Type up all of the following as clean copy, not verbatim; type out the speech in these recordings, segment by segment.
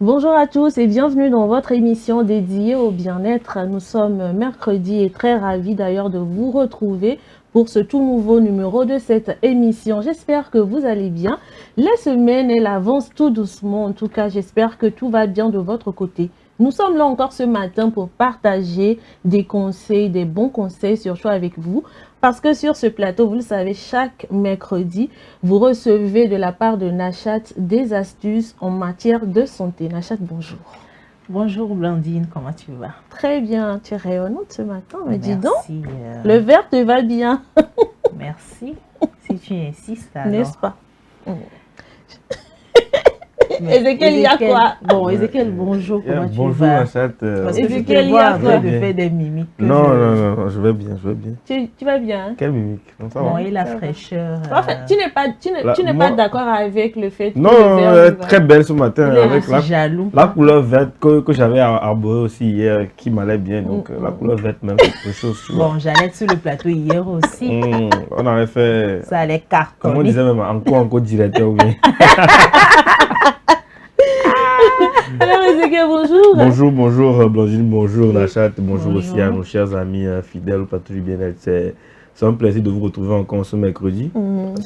Bonjour à tous et bienvenue dans votre émission dédiée au bien-être. Nous sommes mercredi et très ravis d'ailleurs de vous retrouver pour ce tout nouveau numéro de cette émission. J'espère que vous allez bien. La semaine, elle avance tout doucement. En tout cas, j'espère que tout va bien de votre côté. Nous sommes là encore ce matin pour partager des conseils, des bons conseils surtout avec vous. Parce que sur ce plateau, vous le savez, chaque mercredi, vous recevez de la part de Nachat des astuces en matière de santé. Nachat, bonjour. Bonjour Blandine, comment tu vas? Très bien, tu es rayonnante ce matin, mais dis donc, Merci, le verre te va bien. Merci, si tu insistes alors. N'est-ce pas? Ezekiel, il y a quoi? Bon, Ezekiel, bonjour, comment tu vas? Bonjour Nachat. Parce que Ezekiel, je il y a en quoi? train de faire des mimiques. Non, je vais bien, je vais bien. Tu vas bien, hein? Quelle mimique? Non, ça va. Bon, et la fraîcheur. En fait, tu n'es pas moi- d'accord avec le fait que Non, le verre elle est lui va- très belle ce matin Il est avec aussi jaloux. la couleur verte que j'avais arborée aussi hier qui m'allait bien. Donc la couleur verte même, c'est quelque chose. Tu vois. Bon, j'allais être sur le plateau hier aussi. On avait fait, Ça allait comment on cartonner. disait même, encore directeur ou bien. Alors Ezekiel, bonjour. Bonjour Blanchine, bonjour Nachat, bonjour Bonjour. aussi à nos chers amis fidèles au plateau du bien-être. C'est un plaisir de vous retrouver encore ce mercredi.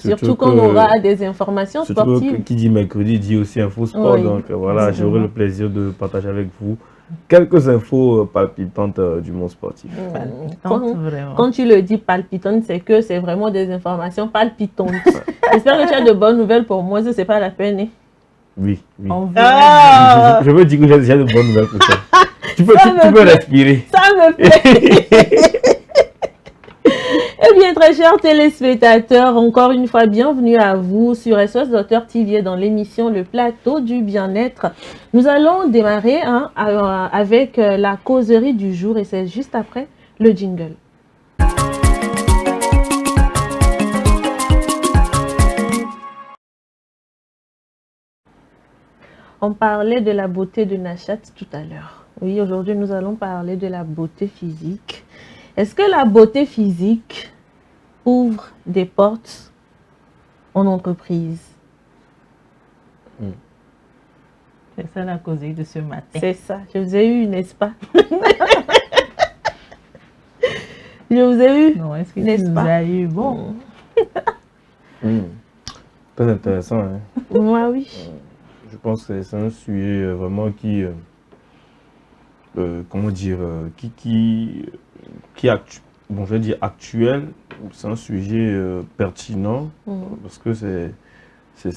Surtout qu'on aura des informations Surtout que sportives. qui dit mercredi dit aussi info sport. Oui, Donc voilà, exactement. j'aurai le plaisir de partager avec vous quelques infos palpitantes du monde sportif. Tente vraiment. Quand tu le dis palpitante, c'est que c'est vraiment des informations palpitantes. J'espère que tu as de bonnes nouvelles pour moi, ça c'est pas la peine. Hein. Oui. On veut Je veux dire que j'ai déjà de bonnes nouvelles pour toi. Tu peux me plaît. respirer. Ça me plaît. Eh bien, très chers téléspectateurs, encore une fois, bienvenue à vous sur SOS Docteur TV dans l'émission Le Plateau du Bien-être. Nous allons démarrer avec la causerie du jour et c'est juste après le jingle. On parlait de la beauté de Nachat tout à l'heure. Oui, aujourd'hui, nous allons parler de la beauté physique. Est-ce que la beauté physique ouvre des portes en entreprise? C'est ça la causerie de ce matin. C'est ça. Je vous ai eu, n'est-ce pas? Je vous ai eu. Non, est-ce que N'est-ce tu nous pas? as eu? Bon, Très intéressant. Hein. Moi, oui. Je pense que c'est un sujet vraiment qui, comment dire, bon, je vais dire actuel. C'est un sujet pertinent parce que c'est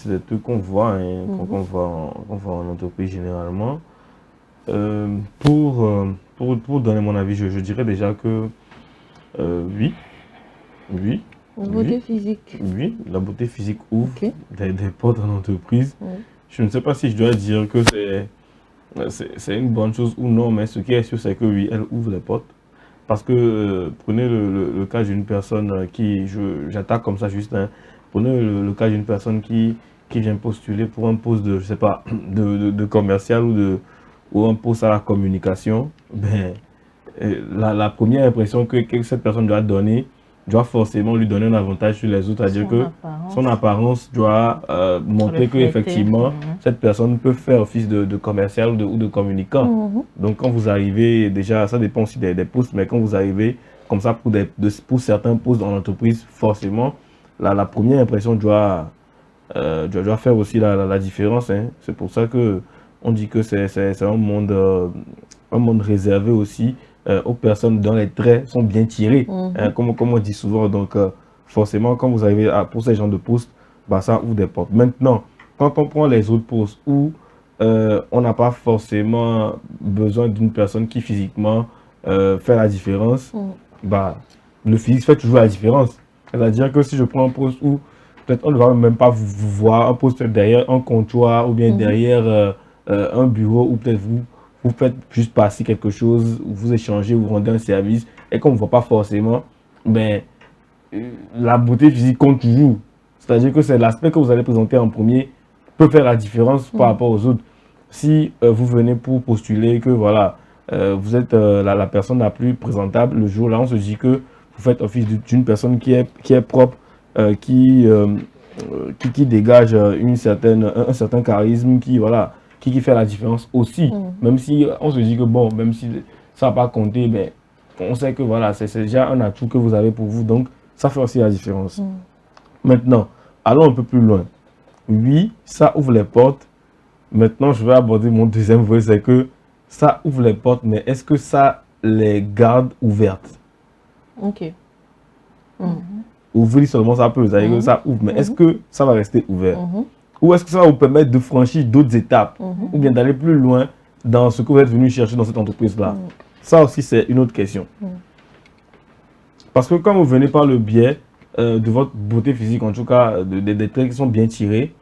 des trucs qu'on voit, hein, qu'on voit en entreprise généralement. Pour donner mon avis, je dirais déjà que oui, Beauté physique. oui, la beauté physique ouvre Ok. des portes en entreprise. Oui. Je ne sais pas si je dois dire que c'est une bonne chose ou non, mais ce qui est sûr, c'est que oui, elle ouvre les portes. Parce que prenez le cas d'une personne j'attaque comme ça juste, hein, prenez le cas d'une personne qui vient postuler pour un poste de, je sais pas, de commercial ou un poste à la communication. Ben, la première impression que cette personne doit donner, doit forcément lui donner un avantage sur les autres, c'est-à-dire que son apparence doit montrer que Refléter. effectivement cette personne peut faire office de commercial ou de communicant. Donc quand vous arrivez, déjà ça dépend aussi des postes, mais quand vous arrivez comme ça pour certains postes dans l'entreprise, forcément la première impression doit faire aussi la différence. Hein. C'est pour ça que on dit que c'est un monde réservé aussi aux personnes dont les traits sont bien tirés, hein, comme on dit souvent. Donc, forcément, quand vous arrivez pour ces genres de postes, bah, ça ouvre des portes. Maintenant, quand on prend les autres postes où on n'a pas forcément besoin d'une personne qui physiquement fait la différence, bah, le physique fait toujours la différence. C'est-à-dire que si je prends un poste où peut-être on ne va même pas vous voir, un poste derrière un comptoir ou bien derrière un bureau où peut-être vous faites juste passer quelque chose, vous échangez, vous rendez un service et qu'on ne voit pas forcément, ben, la beauté physique compte toujours. C'est-à-dire que c'est l'aspect que vous allez présenter en premier peut faire la différence par rapport aux autres. Si vous venez pour postuler que voilà, vous êtes la personne la plus présentable, le jour là, on se dit que vous faites office d'une personne qui est propre, qui dégage un certain charisme, voilà, qui fait la différence aussi. Même si on se dit que bon, même si ça n'a pas compté, ben, on sait que voilà, c'est déjà un atout que vous avez pour vous. Donc, ça fait aussi la différence. Maintenant, allons un peu plus loin. Oui, ça ouvre les portes. Maintenant, je vais aborder mon deuxième volet, c'est que ça ouvre les portes, mais est-ce que ça les garde ouvertes? Ok. Ouvrir seulement ça peut, c'est-à-dire que ça ouvre, mais est-ce que ça va rester ouvert? Ou est-ce que ça va vous permettre de franchir d'autres étapes? Ou bien d'aller plus loin dans ce que vous êtes venu chercher dans cette entreprise-là? Ça aussi, c'est une autre question. Parce que quand vous venez par le biais de votre beauté physique, en tout cas des traits qui sont bien tirés,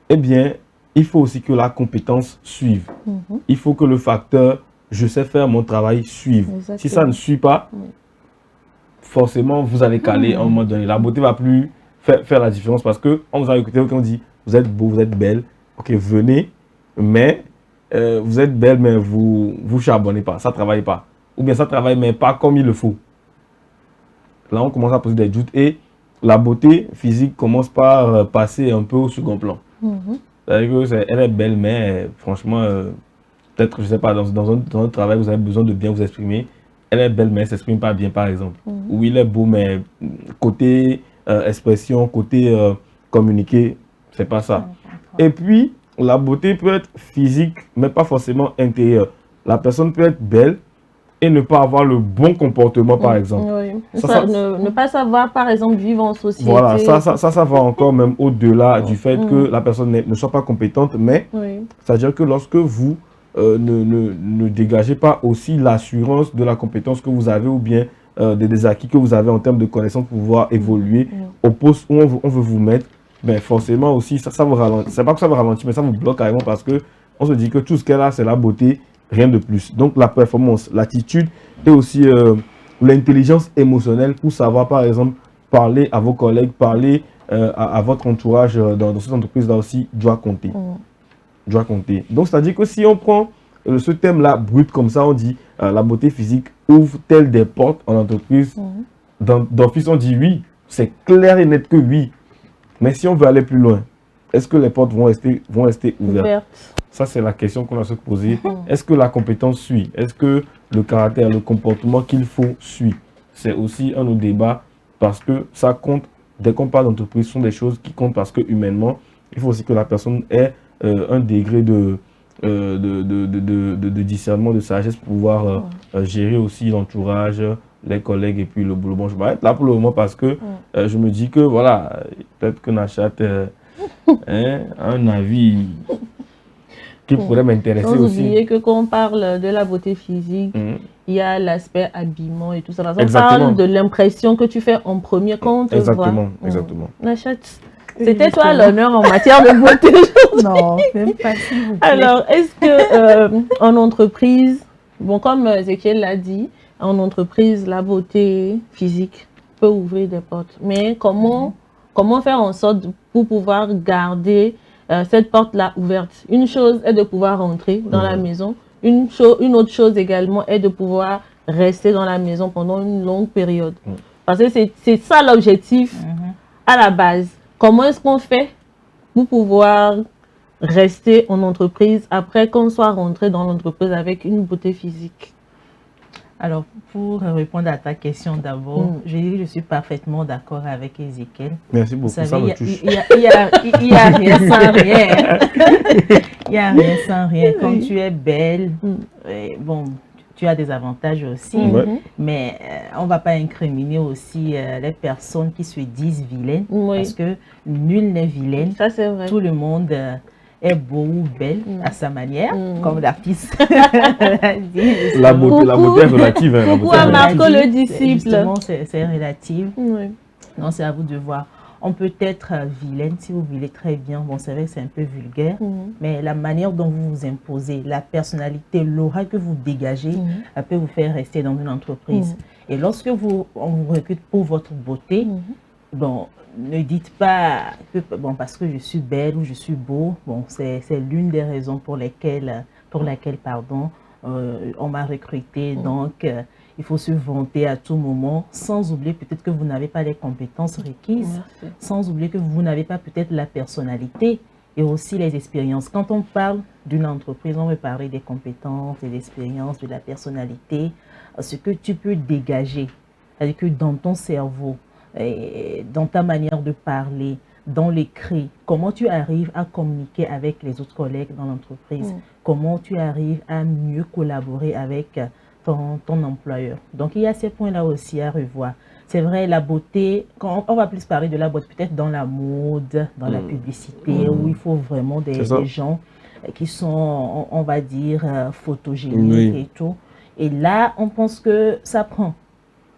eh bien, il faut aussi que la compétence suive. Il faut que le facteur « je sais faire mon travail » suive. Exactement. Si ça ne suit pas, forcément, vous allez caler à un moment donné. La beauté ne va plus faire la différence parce qu'on vous a écouté, on dit « vous êtes beau, vous êtes belle, ok, venez, mais vous êtes belle, mais vous ne charbonnez pas, ça ne travaille pas. » Ou bien ça travaille, mais pas comme il le faut. Là, on commence à poser des doutes et la beauté physique commence par passer un peu au second plan. C'est-à-dire qu'elle est belle, mais franchement, peut-être, je ne sais pas, dans un travail, vous avez besoin de bien vous exprimer. Elle est belle, mais elle ne s'exprime pas bien, par exemple. Ou il est beau, mais côté expression, côté communiquer, c'est pas ça. Et puis, la beauté peut être physique, mais pas forcément intérieure. La personne peut être belle et ne pas avoir le bon comportement, par exemple. Oui. Ne pas savoir, par exemple, vivre en société. Voilà, ça va encore même au-delà du fait que la personne ne soit pas compétente, mais c'est-à-dire que lorsque vous ne dégagez pas aussi l'assurance de la compétence que vous avez ou bien des acquis que vous avez en termes de connaissances pour pouvoir évoluer au poste où on veut vous mettre, ben forcément aussi, ça vous ralentit. C'est pas que ça vous ralentit, mais ça vous bloque carrément parce que on se dit que tout ce qu'elle a, c'est la beauté, rien de plus. Donc la performance, l'attitude et aussi l'intelligence émotionnelle pour savoir, par exemple, parler à vos collègues, parler à votre entourage dans cette entreprise-là aussi, doit compter. Doit compter. Donc, c'est-à-dire que si on prend ce thème-là brut comme ça, on dit la beauté physique ouvre-t-elle des portes en entreprise? D'office, on dit oui. C'est clair et net que oui. Mais si on veut aller plus loin, est-ce que les portes vont rester ouvertes? Ça, c'est la question qu'on a se poser. Est-ce que la compétence suit? Est-ce que le caractère, le comportement qu'il faut suit? C'est aussi un autre débat parce que ça compte. Dès qu'on parle d'entreprise, ce sont des choses qui comptent parce que humainement, il faut aussi que la personne ait un degré de discernement, de sagesse pour pouvoir gérer aussi l'entourage, les collègues et puis le boulot. Bon, je vais être là pour le moment parce que je me dis que voilà, peut-être que Nachat a un avis qui pourrait m'intéresser aussi. Sans oublier que quand on parle de la beauté physique, il y a l'aspect habillement et tout ça. On parle de l'impression que tu fais en premier quand on te voit. Exactement. Nachat, c'était toi l'honneur en matière de beauté. Non, même pas s'il vous plaît. Alors, est-ce que en entreprise, bon, comme Ezekiel l'a dit, en entreprise, la beauté physique peut ouvrir des portes. Mais comment faire en sorte pour pouvoir garder cette porte-là ouverte? Une chose est de pouvoir rentrer dans la maison. Une autre chose également est de pouvoir rester dans la maison pendant une longue période. Parce que c'est ça l'objectif à la base. Comment est-ce qu'on fait pour pouvoir rester en entreprise après qu'on soit rentré dans l'entreprise avec une beauté physique? Alors, pour répondre à ta question d'abord, je suis parfaitement d'accord avec Ezekiel. Merci beaucoup, ça me touche. Il y a rien sans rien. Il n'y a rien sans rien. Quand tu es belle, bon, tu as des avantages aussi, mais on ne va pas incriminer aussi les personnes qui se disent vilaines, parce que nul n'est vilaine. Ça, c'est vrai. Tout le monde est beau ou belle à sa manière, comme l'artiste dit. La beauté est relative. Coucou à Marco le disciple. Justement, c'est relatif. Non, c'est à vous de voir. On peut être vilaine si vous voulez très bien. Bon, c'est vrai que c'est un peu vulgaire, mais la manière dont vous vous imposez, la personnalité, l'aura que vous dégagez, elle peut vous faire rester dans une entreprise. Et lorsque on vous recrute pour votre beauté, bon, ne dites pas que bon, parce que je suis belle ou je suis beau, bon, c'est l'une des raisons pour laquelle pardon, on m'a recruté. Donc, il faut se vanter à tout moment, sans oublier peut-être que vous n'avez pas les compétences requises, sans oublier que vous n'avez pas peut-être la personnalité et aussi les expériences. Quand on parle d'une entreprise, on veut parler des compétences, des expériences, de la personnalité, ce que tu peux dégager. C'est-à-dire que dans ton cerveau, dans ta manière de parler, dans l'écrit, comment tu arrives à communiquer avec les autres collègues dans l'entreprise, comment tu arrives à mieux collaborer avec ton employeur. Donc, il y a ces points-là aussi à revoir. C'est vrai, la beauté, quand on va plus parler de la beauté, peut-être dans la mode, dans la publicité, où il faut vraiment des gens qui sont, on va dire, photogéniques et tout. Et là, on pense que ça prend.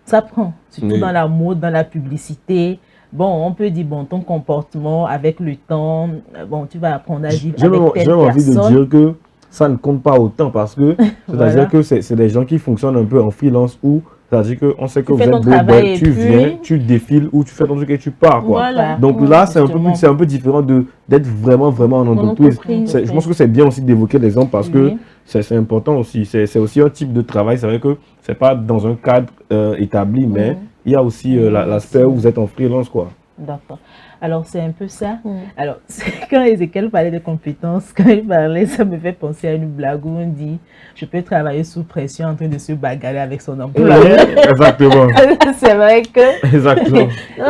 Ça prend, surtout dans la mode, dans la publicité. Bon, on peut dire, bon, ton comportement avec le temps, bon, tu vas apprendre à vivre avec telle personne. J'ai envie de dire que ça ne compte pas autant parce que c'est-à-dire que c'est des gens qui fonctionnent un peu en freelance ou c'est-à-dire qu'on sait que vous êtes beau, tu viens, tu défiles ou tu fais ton truc et tu pars, quoi. Voilà. Donc là, c'est un peu différent d'être vraiment en entreprise. Je pense que c'est bien aussi d'évoquer l'exemple parce que c'est important aussi. C'est aussi un type de travail. C'est vrai que c'est pas dans un cadre établi, mais il y a aussi l'aspect où vous êtes en freelance, quoi. D'accord. Alors, c'est un peu ça. Alors, quand Ezekiel parlait de compétences, quand il parlait, ça me fait penser à une blague où on dit « Je peux travailler sous pression en train de se bagarrer avec son employeur. » Exactement. C'est vrai que... Exactement. Non,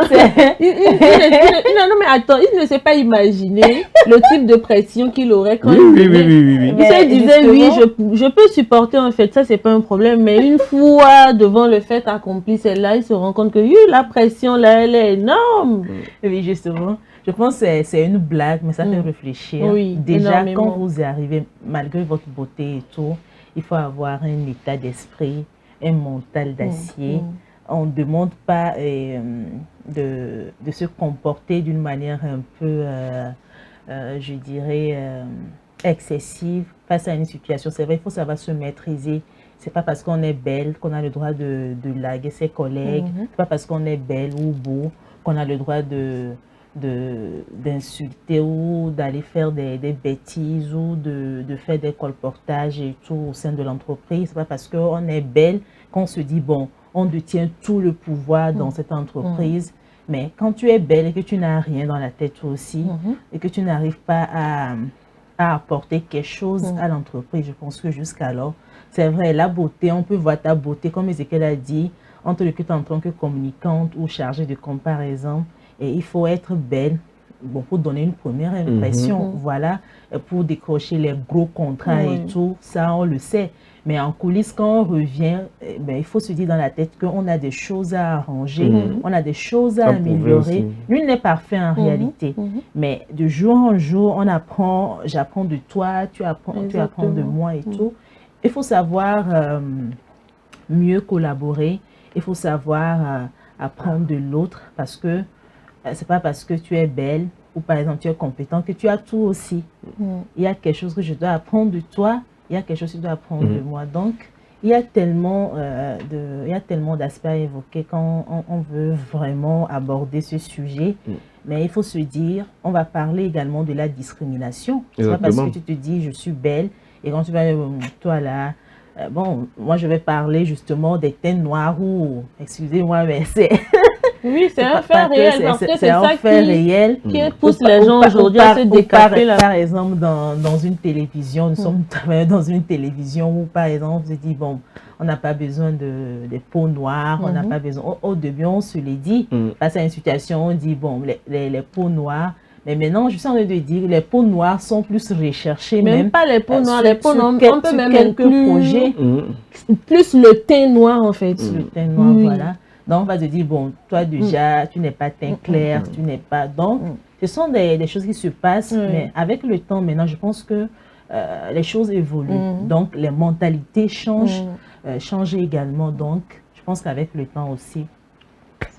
mais attends, il ne s'est pas imaginé le type de pression qu'il aurait quand oui. Il se disait, oui, je peux supporter en fait, ça c'est pas un problème, mais une fois devant le fait accompli, celle-là, il se rend compte que la pression là, elle est énorme. Oui, justement. Je pense que c'est une blague, mais ça fait réfléchir. Oui, déjà, quand vous arrivez, malgré votre beauté et tout, il faut avoir un état d'esprit, un mental d'acier. On ne demande pas de se comporter d'une manière un peu, je dirais, excessive face à une situation. C'est vrai, il faut savoir se maîtriser. C'est pas parce qu'on est belle qu'on a le droit de laguer ses collègues. C'est pas parce qu'on est belle ou beau qu'on a le droit d'insulter ou d'aller faire des bêtises ou de faire des colportages et tout au sein de l'entreprise. C'est pas parce qu'on est belle qu'on se dit, bon, on détient tout le pouvoir dans cette entreprise. Mais quand tu es belle et que tu n'as rien dans la tête aussi et que tu n'arrives pas à apporter quelque chose à l'entreprise, je pense que jusqu'alors, c'est vrai, la beauté, on peut voir ta beauté, comme Ezekiel a dit, on te recrute en tant que communicante ou chargée de comparaison. Et il faut être belle, bon, pour donner une première impression, voilà, pour décrocher les gros contrats et tout, ça on le sait. Mais en coulisses, quand on revient, il faut se dire dans la tête qu'on a des choses à arranger, on a des choses à améliorer. Nul n'est parfait en réalité, mais de jour en jour, on apprend, j'apprends de toi, tu apprends de moi et tout. Il faut savoir mieux collaborer, il faut savoir apprendre de l'autre parce que c'est pas parce que tu es belle ou par exemple tu es compétent que tu as tout aussi. Il y a quelque chose que je dois apprendre de toi, il y a quelque chose que tu dois apprendre de moi. Donc, il y a tellement d'aspects à évoquer quand on veut vraiment aborder ce sujet. Mais il faut se dire, on va parler également de la discrimination. C'est pas parce que tu te dis je suis belle et quand tu vas toi là, bon, moi je vais parler justement des teintes noires ou, excusez-moi, mais c'est... Oui, c'est un fait réel, parce que c'est ça qui pousse les gens aujourd'hui à se décaper. Par exemple, dans une télévision, nous sommes dans une télévision où, par exemple, on se dit, bon, on n'a pas besoin des peaux noires, on n'a pas besoin... Au début, on se les dit, face à une situation, on dit, bon, les peaux noires, mais maintenant, je suis en train de dire, les peaux noires sont plus recherchées. Même pas les peaux noires, les peaux noires, on peut même inclure plus le teint noir, en fait. Le teint noir, voilà. Donc, on va te dire, bon, toi déjà, tu n'es pas teint clair, tu n'es pas... Donc, ce sont des choses qui se passent, mais avec le temps, maintenant, je pense que les choses évoluent. Donc, les mentalités changent également. Donc, je pense qu'avec le temps aussi,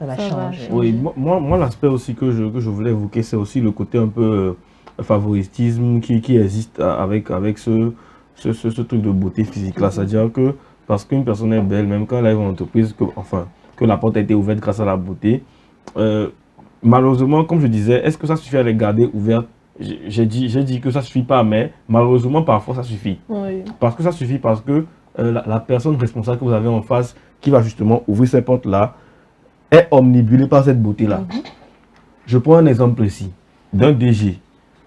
ça va changer. Oui, moi l'aspect aussi que je voulais évoquer, c'est aussi le côté un peu favoritisme qui existe avec ce truc de beauté physique là. C'est-à-dire que parce qu'une personne est belle, même quand elle arrive en entreprise, que la porte a été ouverte grâce à la beauté, malheureusement, comme je disais, est-ce que ça suffit à les garder ouvertes? J'ai dit que ça ne suffit pas, mais malheureusement, parfois, ça suffit. Oui. Parce que ça suffit parce que la personne responsable que vous avez en face, qui va justement ouvrir ces portes-là, est omnibulée par cette beauté-là. Je prends un exemple précis d'un DG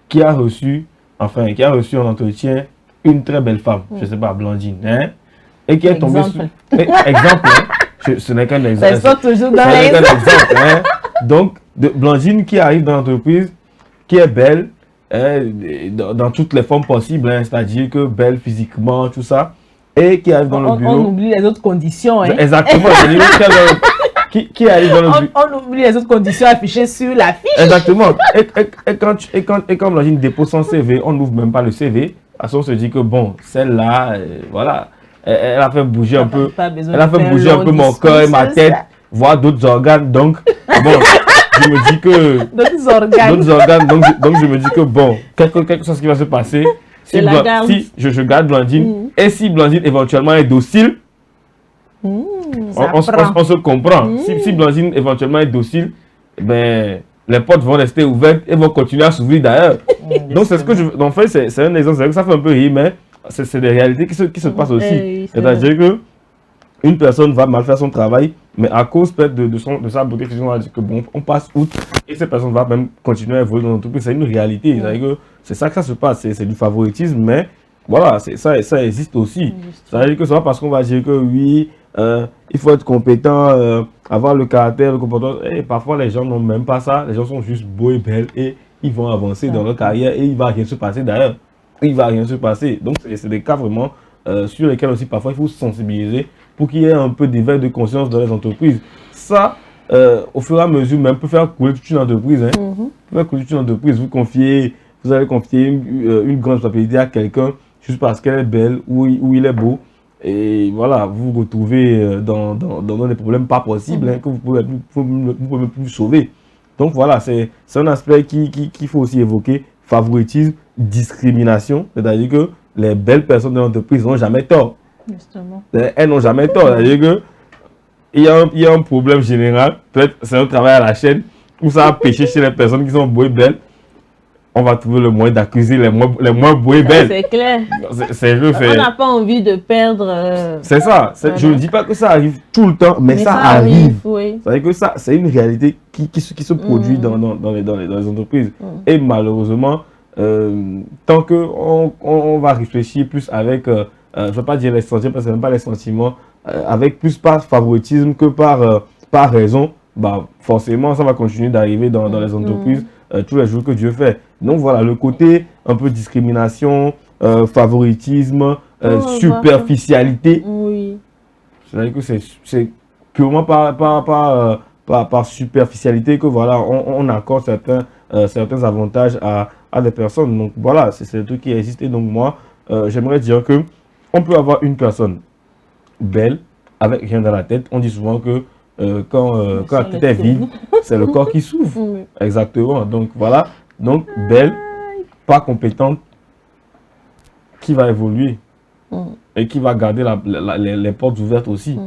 qui a reçu en entretien une très belle femme, je ne sais pas, Blandine, hein, et qui est tombé sur... Exemple, hein, ce n'est qu'un exemple. Ça sort toujours dans les exemple, hein. Donc, Blandine qui arrive dans l'entreprise, qui est belle, hein, dans toutes les formes possibles, hein, c'est-à-dire que belle physiquement, tout ça, et qui arrive dans le bureau... On oublie les autres conditions. Hein. Exactement, qui arrive dans le bureau... On oublie les autres conditions affichées sur la fiche. Exactement. Et quand Blandine dépose son CV, on n'ouvre même pas le CV. À ce on se dit que bon, celle-là, voilà, elle a fait bouger un peu, mon cœur et ma tête, voire d'autres organes. Donc, bon, je me dis que... D'autres organes. Donc, je me dis que bon, quelque chose qui va se passer. Si je garde Blandine, et si Blandine éventuellement est docile, on se comprend. Si Blandine éventuellement est docile, ben, les portes vont rester ouvertes et vont continuer à s'ouvrir d'ailleurs. Donc c'est ce que je... En fait, c'est un exemple, c'est vrai que ça fait un peu rire, mais c'est des réalités qui se passent aussi. C'est-à-dire que une personne va mal faire son travail, mais à cause peut-être de sa beauté physique, on va dire que bon, on passe outre et cette personne va même continuer à évoluer dans l'entreprise. C'est une réalité. C'est ça que ça se passe, c'est du favoritisme, mais voilà, ça existe aussi. C'est-à-dire que c'est pas parce qu'on va dire que oui, il faut être compétent, avoir le caractère, le comportement. Et parfois, les gens n'ont même pas ça. Les gens sont juste beaux et belles et ils vont avancer dans leur carrière et il ne va rien se passer d'ailleurs. Il ne va rien se passer. Donc, c'est des cas vraiment sur lesquels aussi parfois il faut se sensibiliser pour qu'il y ait un peu d'éveil de conscience dans les entreprises. Ça, au fur et à mesure, même peut faire couler toute une entreprise. Hein. Peut faire couler toute une entreprise. Vous allez confier une grande responsabilité à quelqu'un juste parce qu'elle est belle ou il est beau. Et voilà, vous vous retrouvez dans des problèmes pas possibles hein, que vous pouvez plus sauver. Donc voilà, c'est un aspect qu'il faut aussi évoquer. Favoritisme, discrimination, c'est-à-dire que les belles personnes de l'entreprise n'ont jamais tort. Justement. Elles n'ont jamais tort, c'est-à-dire que il y a un problème général, peut-être c'est un travail à la chaîne, où ça a péché chez les personnes qui sont beaux et belles. On va trouver le moyen d'accuser les moins beaux et belles. C'est clair. On n'a pas envie de perdre... C'est ça. Voilà. Je ne dis pas que ça arrive tout le temps, mais ça arrive. Oui. C'est-à-dire que ça, c'est une réalité qui se produit dans les entreprises. Et malheureusement, tant qu'on va réfléchir plus avec, je ne veux pas dire les sentiments, parce que ce n'est pas les sentiments, avec plus par favoritisme que par raison, bah, forcément, ça va continuer d'arriver dans les entreprises tous les jours que Dieu fait. Donc voilà, le côté un peu discrimination, favoritisme, superficialité. Oui. C'est-à-dire que c'est purement par superficialité que voilà, on accorde certains avantages à des personnes. Donc voilà, c'est le truc qui existe. Et donc moi, j'aimerais dire que on peut avoir une personne belle avec rien dans la tête. On dit souvent que quand la tête est vide, c'est le corps qui souffre. Exactement. Donc voilà. Donc belle, pas compétente, qui va évoluer et qui va garder les portes ouvertes aussi.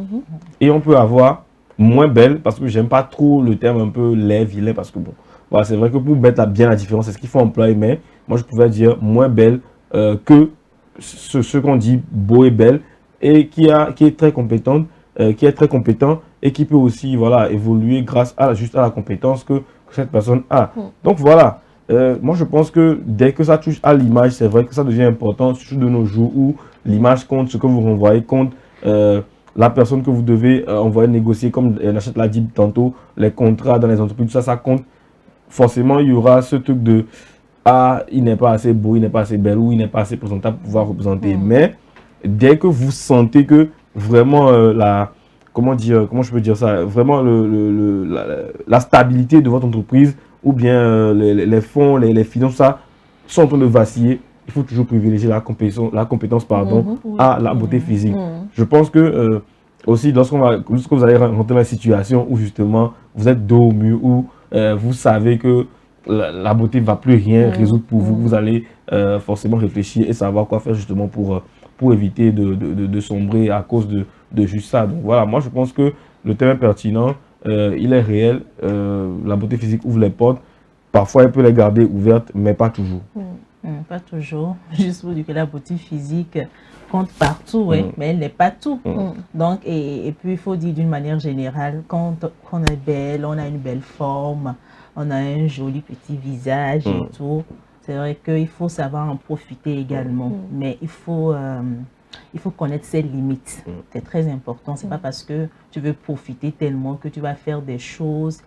Et on peut avoir moins belle, parce que j'aime pas trop le terme un peu laid, vilain, parce que bon, voilà, c'est vrai que pour mettre bien la différence, c'est ce qu'il faut employer, mais moi je pouvais dire moins belle que ce qu'on dit beau et belle, et qui est très compétente, et qui peut aussi voilà, évoluer grâce à la compétence que cette personne a. Donc voilà, moi je pense que dès que ça touche à l'image, c'est vrai que ça devient important, surtout de nos jours où l'image compte, ce que vous renvoyez compte, la personne que vous devez envoyer négocier, comme Nachette l'a dit tantôt, les contrats dans les entreprises, tout ça compte. Forcément, il y aura ce truc de « Ah, il n'est pas assez beau, il n'est pas assez belle, ou il n'est pas assez présentable pour pouvoir représenter. » Mais dès que vous sentez que vraiment comment je peux dire ça, vraiment la stabilité de votre entreprise ou bien les fonds, les finances, ça sont en train de vaciller, il faut toujours privilégier la compétence à la beauté physique. Je pense que aussi lorsque vous allez rentrer dans la situation où justement vous êtes dos au mur ou vous savez que la beauté ne va plus rien résoudre pour vous, vous allez forcément réfléchir et savoir quoi faire justement pour éviter de sombrer à cause de juste ça. Donc voilà, moi je pense que le thème est pertinent, il est réel, la beauté physique ouvre les portes, parfois elle peut les garder ouvertes, mais pas toujours. Pas toujours, juste pour dire que la beauté physique compte partout, mais elle n'est pas tout. Donc, et puis il faut dire d'une manière générale, quand on est belle, on a une belle forme, on a un joli petit visage et tout, c'est vrai qu'il faut savoir en profiter également, mais il faut connaître ses limites. C'est très important, c'est pas parce que tu veux profiter tellement que tu vas faire des choses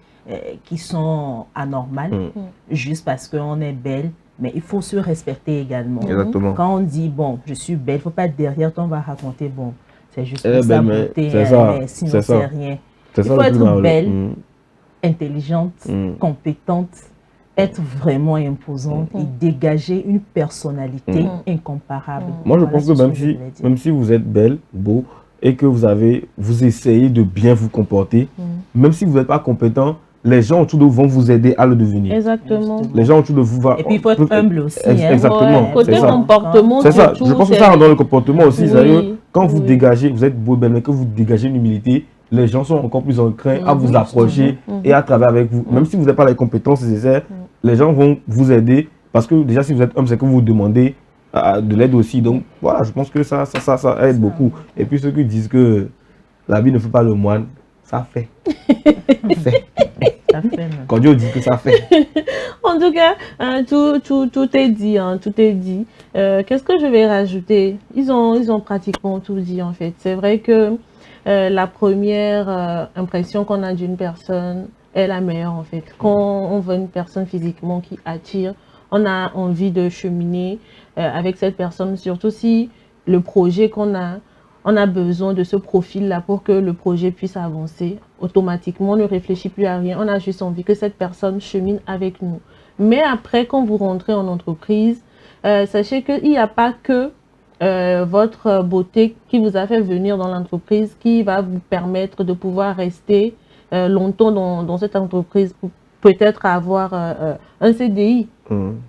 qui sont anormales, juste parce qu'on est belle. Mais il faut se respecter également. Exactement. Quand on dit, bon, je suis belle, il ne faut pas être derrière toi, on va raconter, bon, c'est juste pour sa beauté, mais sinon c'est rien. Il faut être belle, intelligente, compétente, être vraiment imposante et dégager une personnalité incomparable. Moi, je pense que même si vous êtes belle, beau, et que vous essayez de bien vous comporter, même si vous n'êtes pas compétent, les gens autour de vous vont vous aider à le devenir. Exactement. Les gens autour de vous vont... Et puis il faut être humble aussi. Exactement. Côté comportement, c'est ça. Je pense que ça rentre dans le comportement aussi. Oui. Quand vous dégagez, vous êtes beau, mais que vous dégagez une humilité, les gens sont encore plus enclins à vous approcher et à travailler avec vous. Même si vous n'avez pas les compétences nécessaires, les gens vont vous aider parce que déjà si vous êtes homme, c'est que vous demandez de l'aide aussi. Donc voilà, je pense que ça aide beaucoup. Et puis ceux qui disent que la vie ne fait pas le moine, ça fait. Quand Dieu dit que ça fait. En tout cas, tout est dit. Tout est dit. Qu'est-ce que je vais rajouter? Ils ont pratiquement tout dit en fait. C'est vrai que la première impression qu'on a d'une personne est la meilleure en fait. Quand on voit une personne physiquement qui attire, on a envie de cheminer avec cette personne, surtout si le projet qu'on a, on a besoin de ce profil-là pour que le projet puisse avancer. Automatiquement, on ne réfléchit plus à rien. On a juste envie que cette personne chemine avec nous. Mais après, quand vous rentrez en entreprise, sachez qu'il n'y a pas que votre beauté qui vous a fait venir dans l'entreprise qui va vous permettre de pouvoir rester longtemps dans cette entreprise pour peut-être avoir un CDI.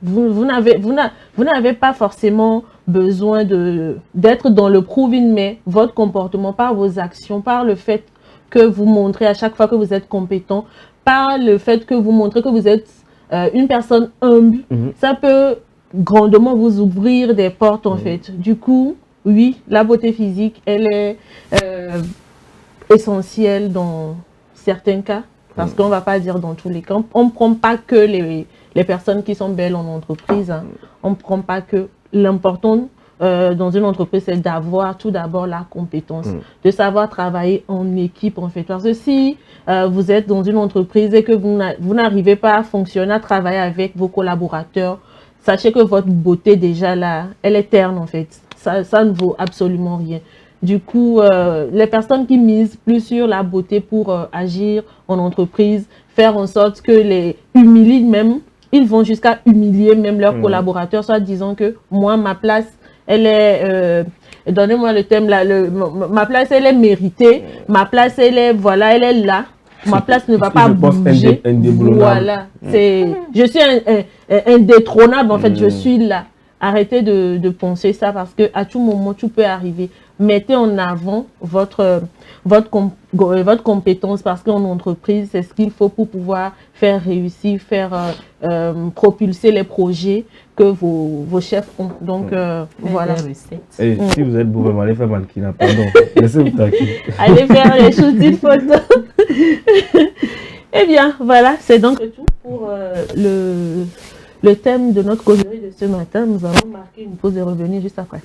Vous n'avez pas forcément besoin d'être dans le proving, mais votre comportement, par vos actions, par le fait que vous montrez à chaque fois que vous êtes compétent, par le fait que vous montrez que vous êtes une personne humble, ça peut grandement vous ouvrir des portes en fait. Du coup, oui, la beauté physique, elle est essentielle dans certains cas, parce qu'on ne va pas dire dans tous les cas. On ne prend pas que les personnes qui sont belles en entreprise, hein. On ne prend pas que. L'important dans une entreprise, c'est d'avoir tout d'abord la compétence, de savoir travailler en équipe en fait. Parce que si vous êtes dans une entreprise et que vous n'arrivez pas à fonctionner, à travailler avec vos collaborateurs, sachez que votre beauté déjà là, elle est terne en fait. Ça ne vaut absolument rien. Du coup, les personnes qui misent plus sur la beauté pour agir en entreprise, faire en sorte que les humilient même, ils vont jusqu'à humilier même leurs collaborateurs, soit disant que moi, ma place, elle est, donnez-moi le thème là, ma place, elle est méritée, ma place, elle est là, ma place ne va pas bouger. Voilà, je suis indétrônable en fait, je suis là. Arrêtez de penser ça parce que à tout moment, tout peut arriver. Mettez en avant votre compétence parce qu'en entreprise, c'est ce qu'il faut pour pouvoir faire réussir, propulser les projets que vos chefs ont. Donc, voilà. Et si vous êtes beau, allez faire mannequinat, pardon. Laissez-vous taquer. Allez faire les shootings photos. Eh bien, voilà, c'est donc tout pour le thème de notre causerie de ce matin. Nous allons marquer une pause et revenir juste après.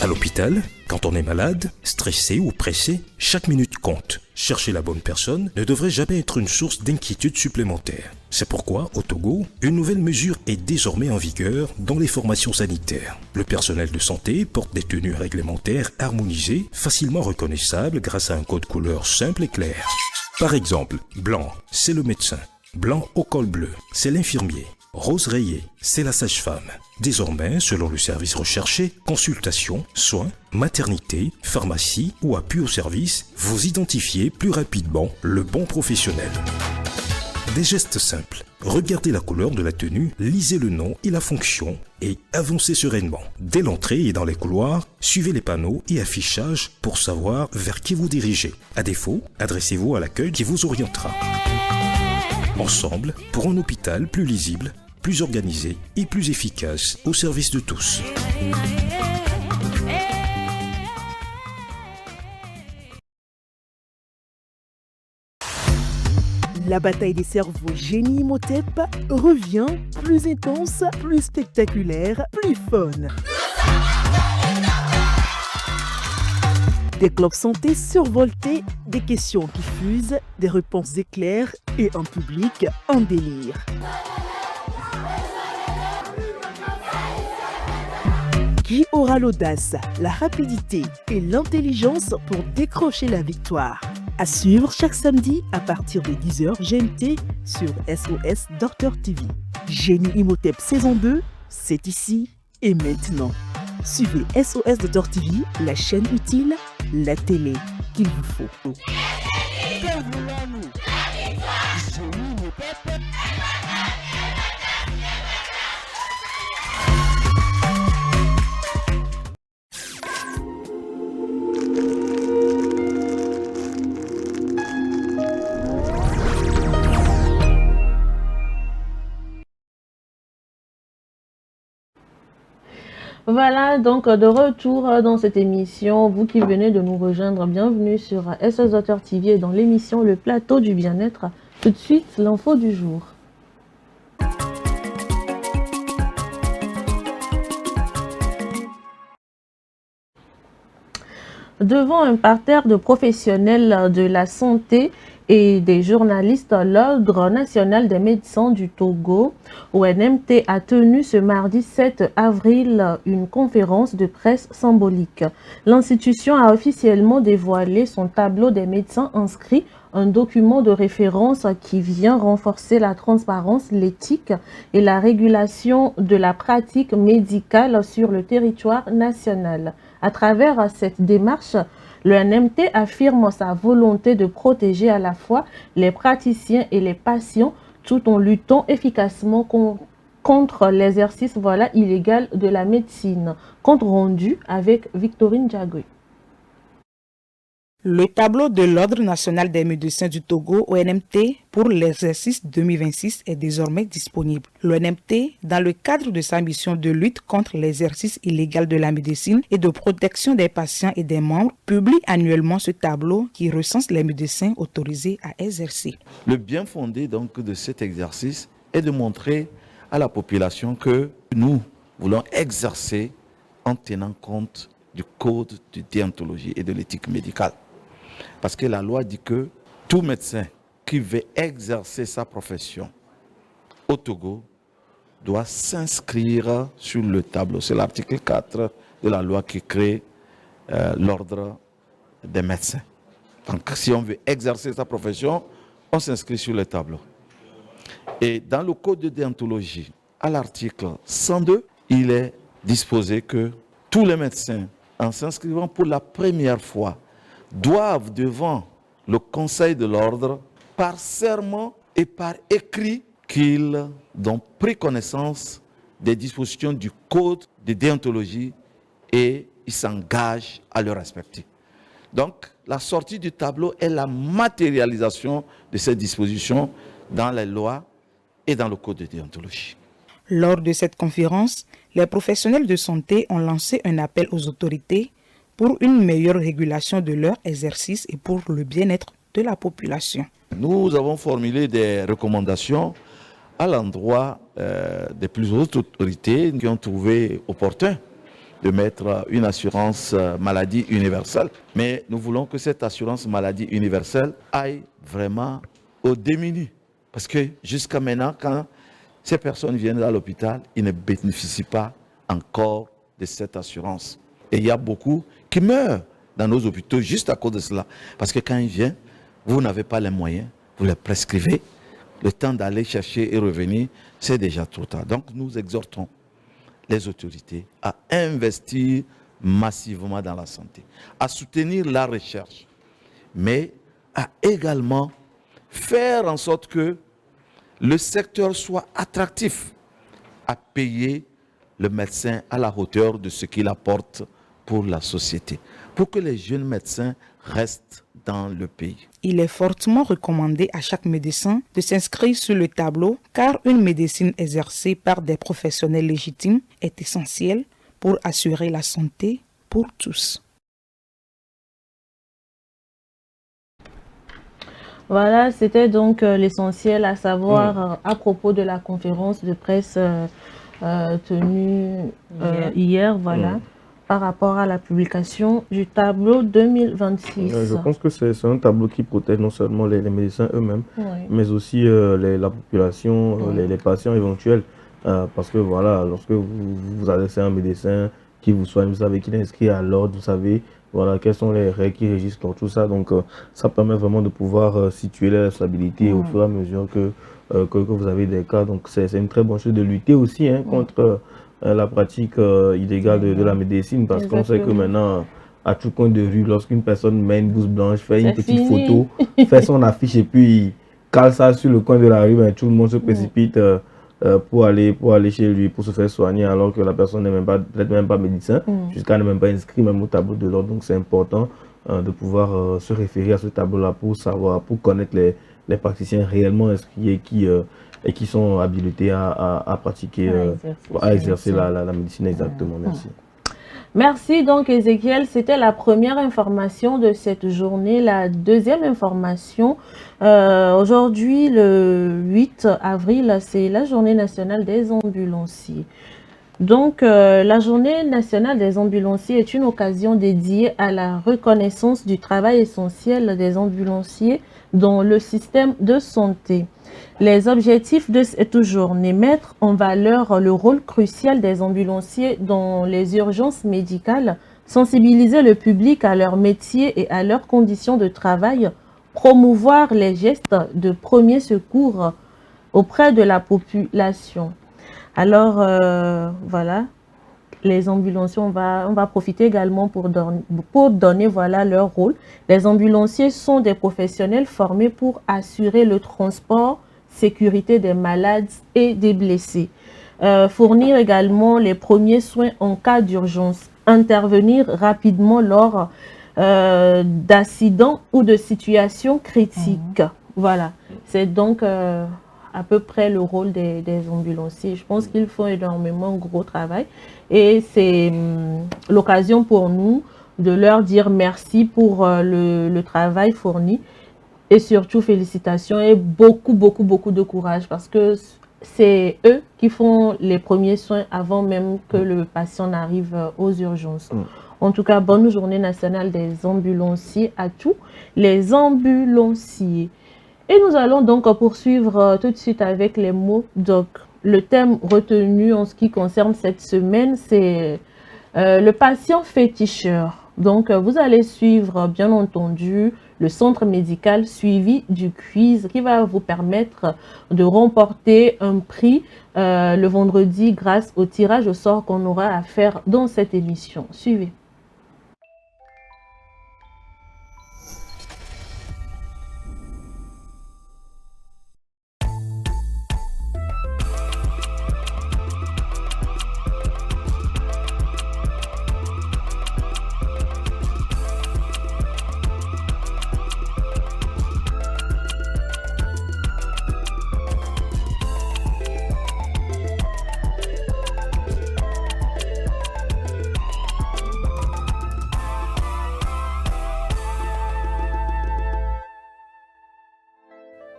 À l'hôpital, quand on est malade, stressé ou pressé, chaque minute compte. Chercher la bonne personne ne devrait jamais être une source d'inquiétude supplémentaire. C'est pourquoi, au Togo, une nouvelle mesure est désormais en vigueur dans les formations sanitaires. Le personnel de santé porte des tenues réglementaires harmonisées, facilement reconnaissables grâce à un code couleur simple et clair. Par exemple, blanc, c'est le médecin. Blanc au col bleu, c'est l'infirmier. Rose Rayet, c'est la sage-femme. Désormais, selon le service recherché, consultation, soins, maternité, pharmacie ou appui au service, vous identifiez plus rapidement le bon professionnel. Des gestes simples. Regardez la couleur de la tenue, lisez le nom et la fonction et avancez sereinement. Dès l'entrée et dans les couloirs, suivez les panneaux et affichages pour savoir vers qui vous dirigez. À défaut, adressez-vous à l'accueil qui vous orientera. Ensemble, pour un hôpital plus lisible, plus organisé et plus efficace au service de tous. La bataille des cerveaux Génie Imhotep revient, plus intense, plus spectaculaire, plus fun. Des clubs santé survoltés, des questions qui fusent, des réponses éclairs et un public en délire. Qui aura l'audace, la rapidité et l'intelligence pour décrocher la victoire? À suivre chaque samedi à partir de 10h GMT sur SOS Docteur TV. Génie Imhotep saison 2, c'est ici et maintenant. Suivez SOS Docteur TV, la chaîne utile, la télé qu'il vous faut. Voilà, donc de retour dans cette émission. Vous qui venez de nous rejoindre, bienvenue sur SOS Docteur TV et dans l'émission Le Plateau du Bien-être. Tout de suite, l'info du jour. Devant un parterre de professionnels de la santé et des journalistes, l'Ordre national des médecins du Togo, ONMT, a tenu ce mardi 7 avril une conférence de presse symbolique. L'institution a officiellement dévoilé son tableau des médecins inscrits, un document de référence qui vient renforcer la transparence, l'éthique et la régulation de la pratique médicale sur le territoire national. À travers cette démarche, le NMT affirme sa volonté de protéger à la fois les praticiens et les patients tout en luttant efficacement contre l'exercice illégal de la médecine. Compte rendu avec Victorine Diagoy. Le tableau de l'Ordre national des médecins du Togo, ONMT, pour l'exercice 2026 est désormais disponible. L'ONMT, dans le cadre de sa mission de lutte contre l'exercice illégal de la médecine et de protection des patients et des membres, publie annuellement ce tableau qui recense les médecins autorisés à exercer. Le bien fondé donc de cet exercice est de montrer à la population que nous voulons exercer en tenant compte du code de déontologie et de l'éthique médicale. Parce que la loi dit que tout médecin qui veut exercer sa profession au Togo doit s'inscrire sur le tableau. C'est l'article 4 de la loi qui crée l'ordre des médecins. Donc si on veut exercer sa profession, on s'inscrit sur le tableau. Et dans le code de déontologie, à l'article 102, il est disposé que tous les médecins, en s'inscrivant pour la première fois, doivent devant le Conseil de l'Ordre, par serment et par écrit, qu'ils ont pris connaissance des dispositions du Code de déontologie et ils s'engagent à le respecter. Donc, la sortie du tableau est la matérialisation de ces dispositions dans les lois et dans le Code de déontologie. Lors de cette conférence, les professionnels de santé ont lancé un appel aux autorités pour une meilleure régulation de leur exercice et pour le bien-être de la population. Nous avons formulé des recommandations à l'endroit des plus hautes autorités qui ont trouvé opportun de mettre une assurance maladie universelle. Mais nous voulons que cette assurance maladie universelle aille vraiment aux démunis. Parce que jusqu'à maintenant, quand ces personnes viennent à l'hôpital, ils ne bénéficient pas encore de cette assurance. Et il y a beaucoup qui meurent dans nos hôpitaux juste à cause de cela. Parce que quand ils viennent, vous n'avez pas les moyens, vous les prescrivez, le temps d'aller chercher et revenir, c'est déjà trop tard. Donc nous exhortons les autorités à investir massivement dans la santé, à soutenir la recherche, mais à également faire en sorte que le secteur soit attractif, à payer le médecin à la hauteur de ce qu'il apporte pour la société, pour que les jeunes médecins restent dans le pays. Il est fortement recommandé à chaque médecin de s'inscrire sur le tableau car une médecine exercée par des professionnels légitimes est essentielle pour assurer la santé pour tous. Voilà, c'était donc l'essentiel à savoir à propos de la conférence de presse tenue hier, voilà, par rapport à la publication du tableau 2026. Je pense que c'est un tableau qui protège non seulement les médecins eux-mêmes, mais aussi la population, les patients éventuels. Parce que voilà, lorsque vous adressez un médecin qui vous soigne, vous savez qu'il est inscrit à l'ordre, vous savez voilà, quelles sont les règles qui régissent tout ça. Donc ça permet vraiment de pouvoir situer la stabilité au fur et à mesure que vous avez des cas. Donc c'est une très bonne chose de lutter aussi contre la pratique illégale de la médecine, parce qu'on sait que maintenant, à tout coin de rue, lorsqu'une personne met une blouse blanche, fait une petite photo, fait son affiche et puis cale ça sur le coin de la rue, ben, tout le monde se précipite pour aller chez lui, pour se faire soigner, alors que la personne n'est peut-être même pas médecin, jusqu'à ne même pas inscrit même au tableau de l'ordre. Donc c'est important de pouvoir se référer à ce tableau-là pour savoir, pour connaître les praticiens réellement inscrits et qui sont habilités à pratiquer, à exercer la médecine exactement. Merci. Merci donc Ézéchiel, c'était la première information de cette journée. La deuxième information, aujourd'hui le 8 avril, c'est la journée nationale des ambulanciers. Donc la journée nationale des ambulanciers est une occasion dédiée à la reconnaissance du travail essentiel des ambulanciers dans le système de santé. Les objectifs de cette journée: mettre en valeur le rôle crucial des ambulanciers dans les urgences médicales, sensibiliser le public à leur métier et à leurs conditions de travail, promouvoir les gestes de premier secours auprès de la population. Alors, voilà, les ambulanciers, on va profiter également pour donner voilà, leur rôle. Les ambulanciers sont des professionnels formés pour assurer le transport, sécurité des malades et des blessés. Fournir également les premiers soins en cas d'urgence. Intervenir rapidement lors d'accidents ou de situations critiques. Voilà, c'est donc à peu près le rôle des ambulanciers. Je pense qu'ils font énormément de gros travail et c'est l'occasion pour nous de leur dire merci pour le travail fourni et surtout félicitations et beaucoup de courage, parce que c'est eux qui font les premiers soins avant même que le patient n'arrive aux urgences. En tout cas, bonne journée nationale des ambulanciers à tous les ambulanciers. Et nous allons donc poursuivre tout de suite avec les mots doc. Le thème retenu en ce qui concerne cette semaine, c'est le patient féticheur. Donc, vous allez suivre, bien entendu, le centre médical suivi du quiz qui va vous permettre de remporter un prix le vendredi grâce au tirage au sort qu'on aura à faire dans cette émission. Suivez.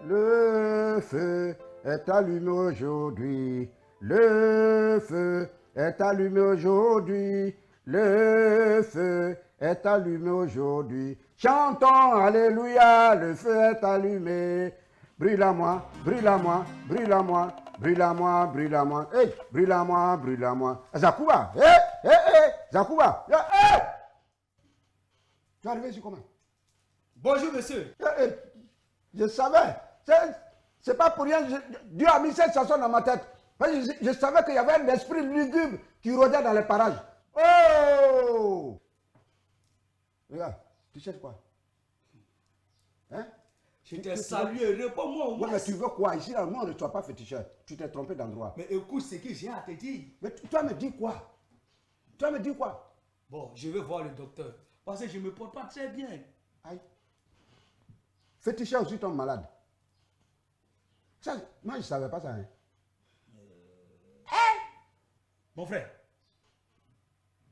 Le feu est allumé aujourd'hui. Le feu est allumé aujourd'hui. Le feu est allumé aujourd'hui. Chantons, alléluia, le feu est allumé. Brûle à moi, brûle à moi, brûle à moi, brûle à moi, brûle à moi. Hey, brûle à moi, brûle à moi. Zakouba, Zakouba, Tu es arrivé ici comment? Bonjour monsieur. Je savais. C'est pas pour rien, Dieu a mis cette chanson dans ma tête. Parce que je savais qu'il y avait un esprit lugubre qui rôdait dans les parages. Oh! Regarde, tu cherches quoi? Hein? Je t'ai salué, réponds-moi au moins. Ouais, mais tu veux quoi? Ici, là, moi, on ne soit pas féticheur. Tu t'es trompé d'endroit. Mais écoute ce que j'ai à te dire. Mais toi me dis quoi? Toi me dis quoi? Bon, je vais voir le docteur. Parce que je ne me porte pas très bien. Aïe. Féticheur aussi tombe malade. Ça, moi, je ne savais pas ça. Hein. Mon frère,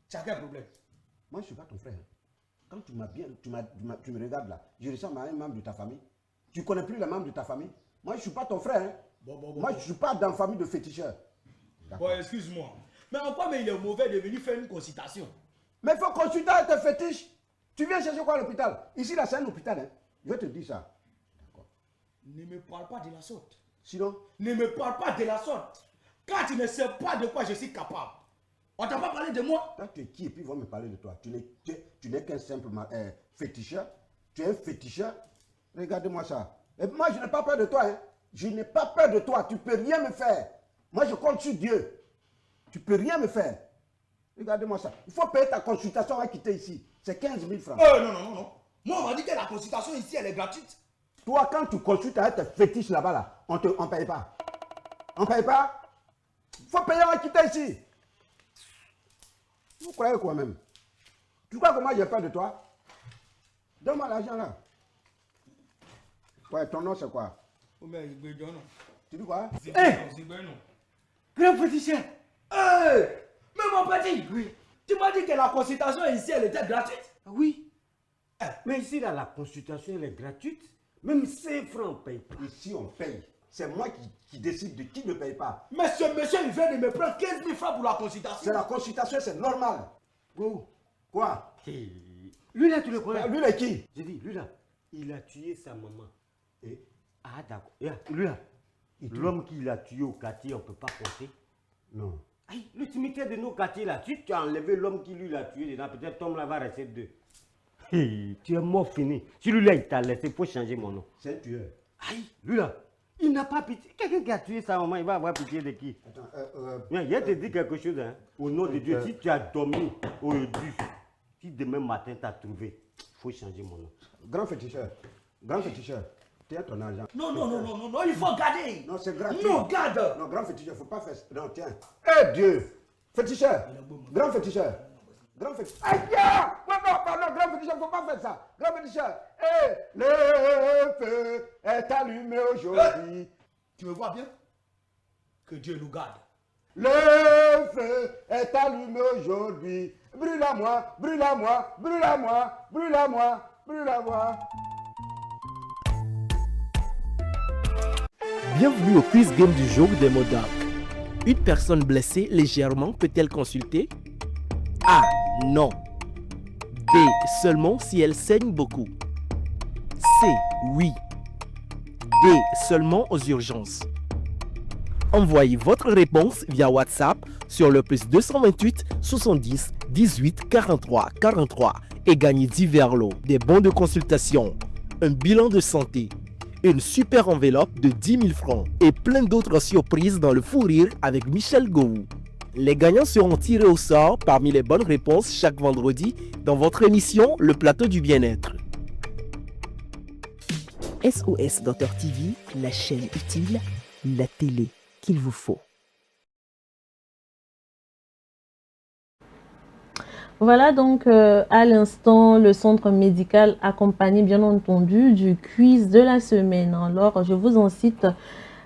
tu as quel problème? Moi, je ne suis pas ton frère. Quand tu m'as bien, tu me regardes là, je ressemble à un membre de ta famille. Tu ne connais plus les membres de ta famille. Moi, je ne suis pas ton frère. Hein. Moi, je ne suis pas dans la famille de féticheurs. Bon, excuse-moi. Mais en quoi mais il est mauvais de venir faire une consultation? Mais il faut consulter avec tes fétiches. Tu viens chercher quoi à l'hôpital? Ici, là, c'est un hôpital. Hein. Je vais te dire ça. Ne me parle pas de la sorte. Sinon? Ne me parle pas de la sorte. Quand tu ne sais pas de quoi je suis capable. On t'a pas parlé de moi? Toi, tu es qui et puis ils vont me parler de toi? Tu n'es qu'un simple féticheur. Tu es un féticheur. Regarde-moi ça. Et moi, je n'ai pas peur de toi. Hein. Je n'ai pas peur de toi. Tu ne peux rien me faire. Moi, je compte sur Dieu. Tu ne peux rien me faire. Regardez-moi ça. Il faut payer ta consultation à quitter ici. C'est 15 000 francs. Non. Moi, on m'a dit que la consultation ici, elle est gratuite. Toi, quand tu consultes avec tes fétiches là-bas, là, on ne paye pas. On ne paye pas. Il faut payer à quitter ici. Vous croyez quoi même? Tu crois que moi j'ai peur de toi? Donne-moi l'argent là. Ouais, ton nom c'est quoi? Tu dis quoi? Grand féticheur. Mais mon petit, tu m'as dit que la consultation ici, elle était gratuite? Oui. Mais ici, là, la consultation, elle est gratuite. Même 5 francs, on ne paye pas. Ici, on paye. C'est moi qui décide de qui ne paye pas. Mais ce monsieur, il vient de me prendre 15 000 francs pour la consultation. C'est la consultation, c'est normal. Quoi? Lui, là, tu le connais? Lui, là, qui? J'ai dit, lui, là, il a tué sa maman. Et... Ah, d'accord. Lui, là, l'homme qui l'a tué au quartier, on ne peut pas compter. Non. Aïe, le cimetière de nos quartiers, là, tu as enlevé l'homme qui lui l'a tué dedans. Peut-être Tom là va rester deux. Tu es mort fini. Si lui, là, il t'a laissé, il faut changer mon nom. C'est un tueur. Aïe, lui, là. Il n'a pas pitié. Quelqu'un qui a tué sa maman, il va avoir pitié de qui? Attends, Viens, je te dis quelque chose, hein. Au nom de Dieu, si tu as dormi aujourd'hui, si demain matin tu as trouvé, il faut changer mon nom. Grand féticheur, tiens ton argent. Non, il faut garder. Non, c'est gratuit. Non, garde. Non, grand féticheur, il ne faut pas faire ça. Non, tiens. Dieu. Féticheur. Grand féticheur. Grand féticheur. Aïe, pardon, grand féticheur, il ne faut pas faire ça. Grand féticheur. Le feu est allumé aujourd'hui. Tu me vois bien? Que Dieu nous garde. Le feu est allumé aujourd'hui. Brûle à moi, brûle à moi, brûle à moi, brûle à moi, brûle à moi. Bienvenue au quiz game du jour des mots d'ordre. Une personne blessée légèrement peut-elle consulter? A. Non. B. Seulement si elle saigne beaucoup. C. Oui. D. Seulement aux urgences. Envoyez votre réponse via WhatsApp sur le +228 70 18 43 43 et gagnez divers lots, des bons de consultation, un bilan de santé, une super enveloppe de 10 000 francs et plein d'autres surprises dans le fou rire avec Michel Gou. Les gagnants seront tirés au sort parmi les bonnes réponses chaque vendredi dans votre émission Le Plateau du Bien-être. SOS Docteur TV, la chaîne utile, la télé qu'il vous faut. Voilà donc à l'instant le centre médical accompagné bien entendu du quiz de la semaine. Alors je vous incite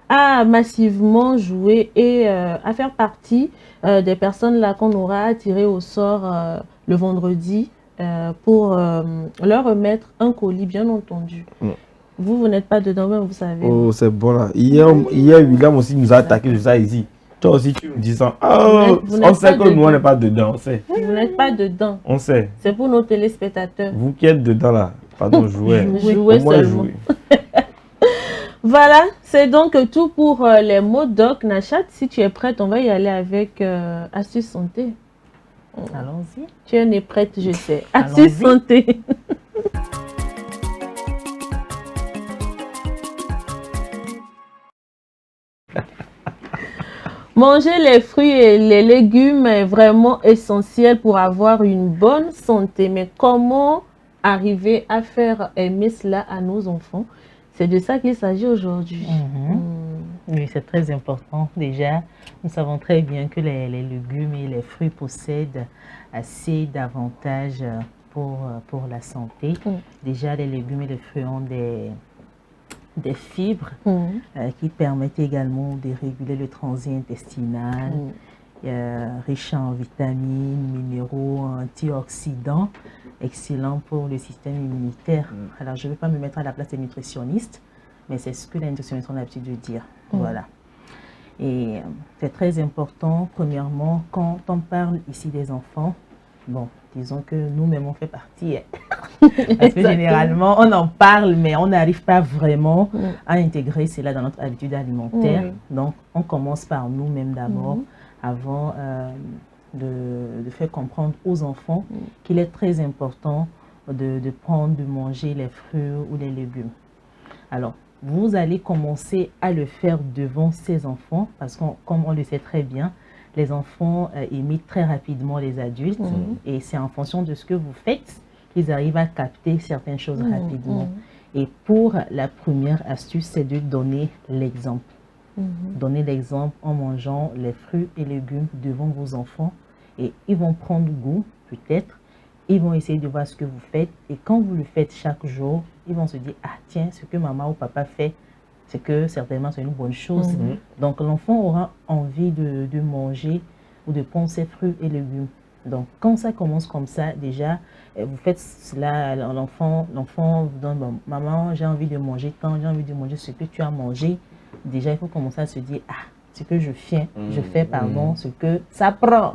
à massivement jouer et à faire partie des personnes là qu'on aura tirées au sort le vendredi pour leur remettre un colis bien entendu. Vous n'êtes pas dedans, mais vous savez. Oh, c'est bon là. Hier, William aussi nous a attaqué de ça ici. Toi aussi, tu me dis ça. Oh, on sait que nous, on n'est pas dedans. On sait. Vous n'êtes pas dedans. On sait. C'est pour nos téléspectateurs. Vous qui êtes dedans là. Pardon, jouez. Jouez seulement. Voilà, c'est donc tout pour les mots doc. Nachat, si tu es prête, on va y aller avec Astuce Santé. Allons-y. Tu es prête, je sais. Astuce Santé. Manger les fruits et les légumes est vraiment essentiel pour avoir une bonne santé. Mais comment arriver à faire aimer cela à nos enfants? C'est de ça qu'il s'agit aujourd'hui. Oui, c'est très important. Déjà, nous savons très bien que les légumes et les fruits possèdent assez d'avantages pour la santé. Déjà, les légumes et les fruits ont des fibres qui permettent également de réguler le transit intestinal, riche en vitamines, minéraux, antioxydants, excellent pour le système immunitaire. Alors, je ne vais pas me mettre à la place des nutritionnistes, mais c'est ce que les nutritionnistes ont l'habitude de dire. Voilà. Et c'est très important, premièrement, quand on parle ici des enfants, bon, disons que nous-mêmes on fait partie, parce que généralement on en parle, mais on n'arrive pas vraiment à intégrer cela dans notre habitude alimentaire. Donc, on commence par nous-mêmes d'abord, avant de faire comprendre aux enfants qu'il est très important de manger les fruits ou les légumes. Alors, vous allez commencer à le faire devant ces enfants, parce que comme on le sait très bien, les enfants imitent très rapidement les adultes et c'est en fonction de ce que vous faites qu'ils arrivent à capter certaines choses rapidement. Et pour la première astuce, c'est de donner l'exemple. Donner l'exemple en mangeant les fruits et légumes devant vos enfants et ils vont prendre goût peut-être. Ils vont essayer de voir ce que vous faites et quand vous le faites chaque jour, ils vont se dire « Ah tiens, ce que maman ou papa fait, c'est que certainement c'est une bonne chose. Donc l'enfant aura envie de manger ou de prendre ses fruits et légumes. Donc quand ça commence comme ça, déjà, vous faites cela, l'enfant vous donne bon, « Maman, j'ai envie de manger quand j'ai envie de manger ce que tu as mangé. » Déjà, il faut commencer à se dire « Ah, ce que je fais, ce que ça prend. »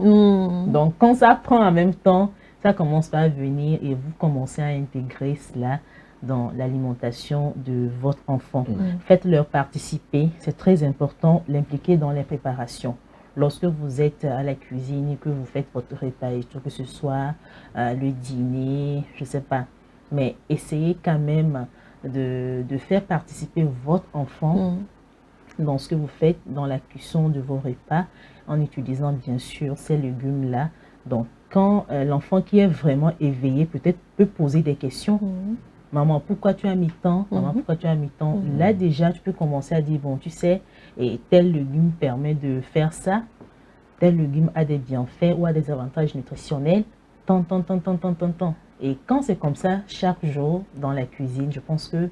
Donc quand ça prend en même temps, ça commence par venir et vous commencez à intégrer cela dans l'alimentation de votre enfant. Faites-leur participer, c'est très important, l'impliquer dans les préparations. Lorsque vous êtes à la cuisine et que vous faites votre repas et tout, que ce soit le dîner, je ne sais pas, mais essayez quand même de faire participer votre enfant dans ce que vous faites, dans la cuisson de vos repas, en utilisant bien sûr ces légumes-là. Donc, quand l'enfant qui est vraiment éveillé peut-être peut poser des questions. Maman, pourquoi tu as mis tant? Maman, pourquoi tu as mis tant? Là, déjà, tu peux commencer à dire, bon, tu sais, et tel légume permet de faire ça. Tel légume a des bienfaits ou a des avantages nutritionnels. Tant. Et quand c'est comme ça, chaque jour, dans la cuisine, je pense que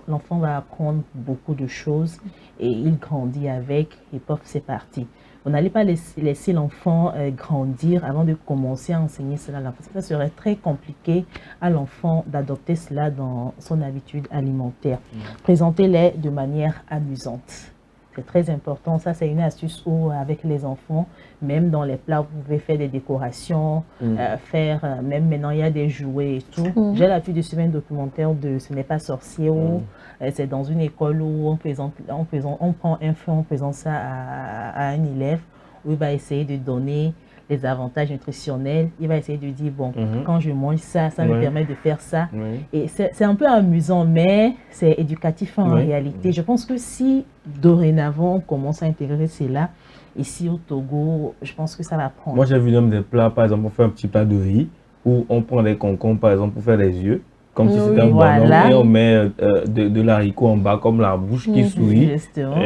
l'enfant va apprendre beaucoup de choses et il grandit avec et paf, c'est parti. Vous n'allez pas laisser l'enfant grandir avant de commencer à enseigner cela. Parce que ça serait très compliqué à l'enfant d'adopter cela dans son habitude alimentaire. Présentez-les de manière amusante. C'est très important. Ça, c'est une astuce où, avec les enfants, même dans les plats, vous pouvez faire des décorations, même maintenant, il y a des jouets et tout. J'ai l'habitude de suivre un documentaire de Ce n'est pas sorcier où c'est dans une école où on prend un fruit, on présente ça à un élève où il va essayer de donner les avantages nutritionnels. Il va essayer de dire, bon, quand je mange ça, ça me permet de faire ça. Et c'est un peu amusant, mais c'est éducatif en réalité. Je pense que si dorénavant on commence à intégrer cela, ici au Togo, je pense que ça va prendre. Moi, j'ai vu même des plats, par exemple, on fait un petit plat de riz où on prend des concombres, par exemple, pour faire les yeux. Comme si c'était un bonhomme et on met de l'haricot en bas, comme la bouche qui sourit.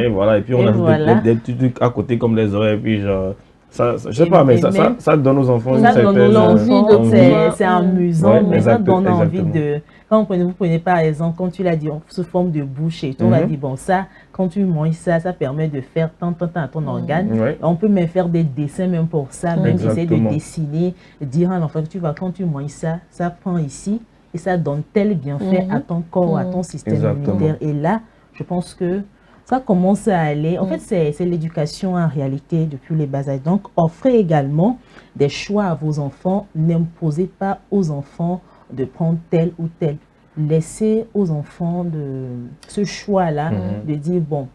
Et voilà, et puis on ajoute des petits trucs à côté comme les oreilles, et puis genre... Ça, je sais pas, mais ça donne aux enfants une certaine envie. C'est amusant, mais ça donne envie de... Quand vous prenez par exemple, quand tu l'as dit, sous forme de bouche et tout, on va dire, bon, ça, quand tu manges ça, ça permet de faire tant à ton organe. On peut même faire des dessins même pour ça, même essayer de dessiner, dire à l'enfant que tu vois, quand tu manges ça, ça prend ici et ça donne tel bienfait à ton corps, à ton système immunitaire. Et là, je pense que ça commence à aller. En fait, c'est l'éducation en réalité depuis les bas âges. Donc, offrez également des choix à vos enfants. N'imposez pas aux enfants de prendre tel ou tel. Laissez aux enfants ce choix-là de dire, bon,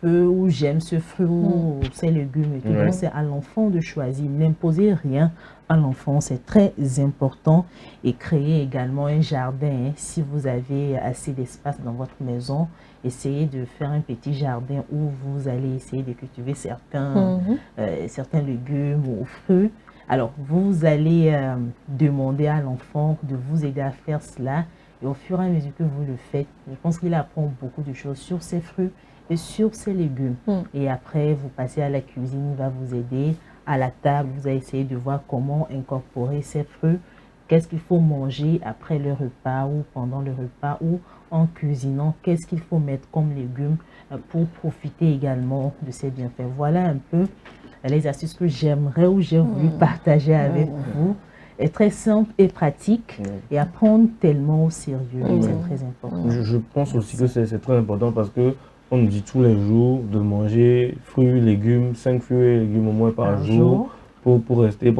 ou j'aime ce fruit ou ces légumes et tout. Donc, c'est à l'enfant de choisir. N'imposez rien à l'enfant, c'est très important. Et créer également un jardin. Si vous avez assez d'espace dans votre maison, essayez de faire un petit jardin où vous allez essayer de cultiver certains légumes ou fruits. Alors, vous allez demander à l'enfant de vous aider à faire cela. Et au fur et à mesure que vous le faites, je pense qu'il apprend beaucoup de choses sur ces fruits et sur ces légumes. Et après, vous passez à la cuisine, il va vous aider. À la table, vous allez essayer de voir comment incorporer ces fruits. Qu'est-ce qu'il faut manger après le repas ou pendant le repas ou en cuisinant. Qu'est-ce qu'il faut mettre comme légumes pour profiter également de ces bienfaits. Voilà un peu les astuces que j'aimerais ou j'ai voulu partager avec vous. Est très simple et pratique et à prendre tellement au sérieux. C'est très important. Je pense aussi que c'est très important parce que on nous dit tous les jours de manger fruits, légumes, 5 fruits et légumes au moins par jour pour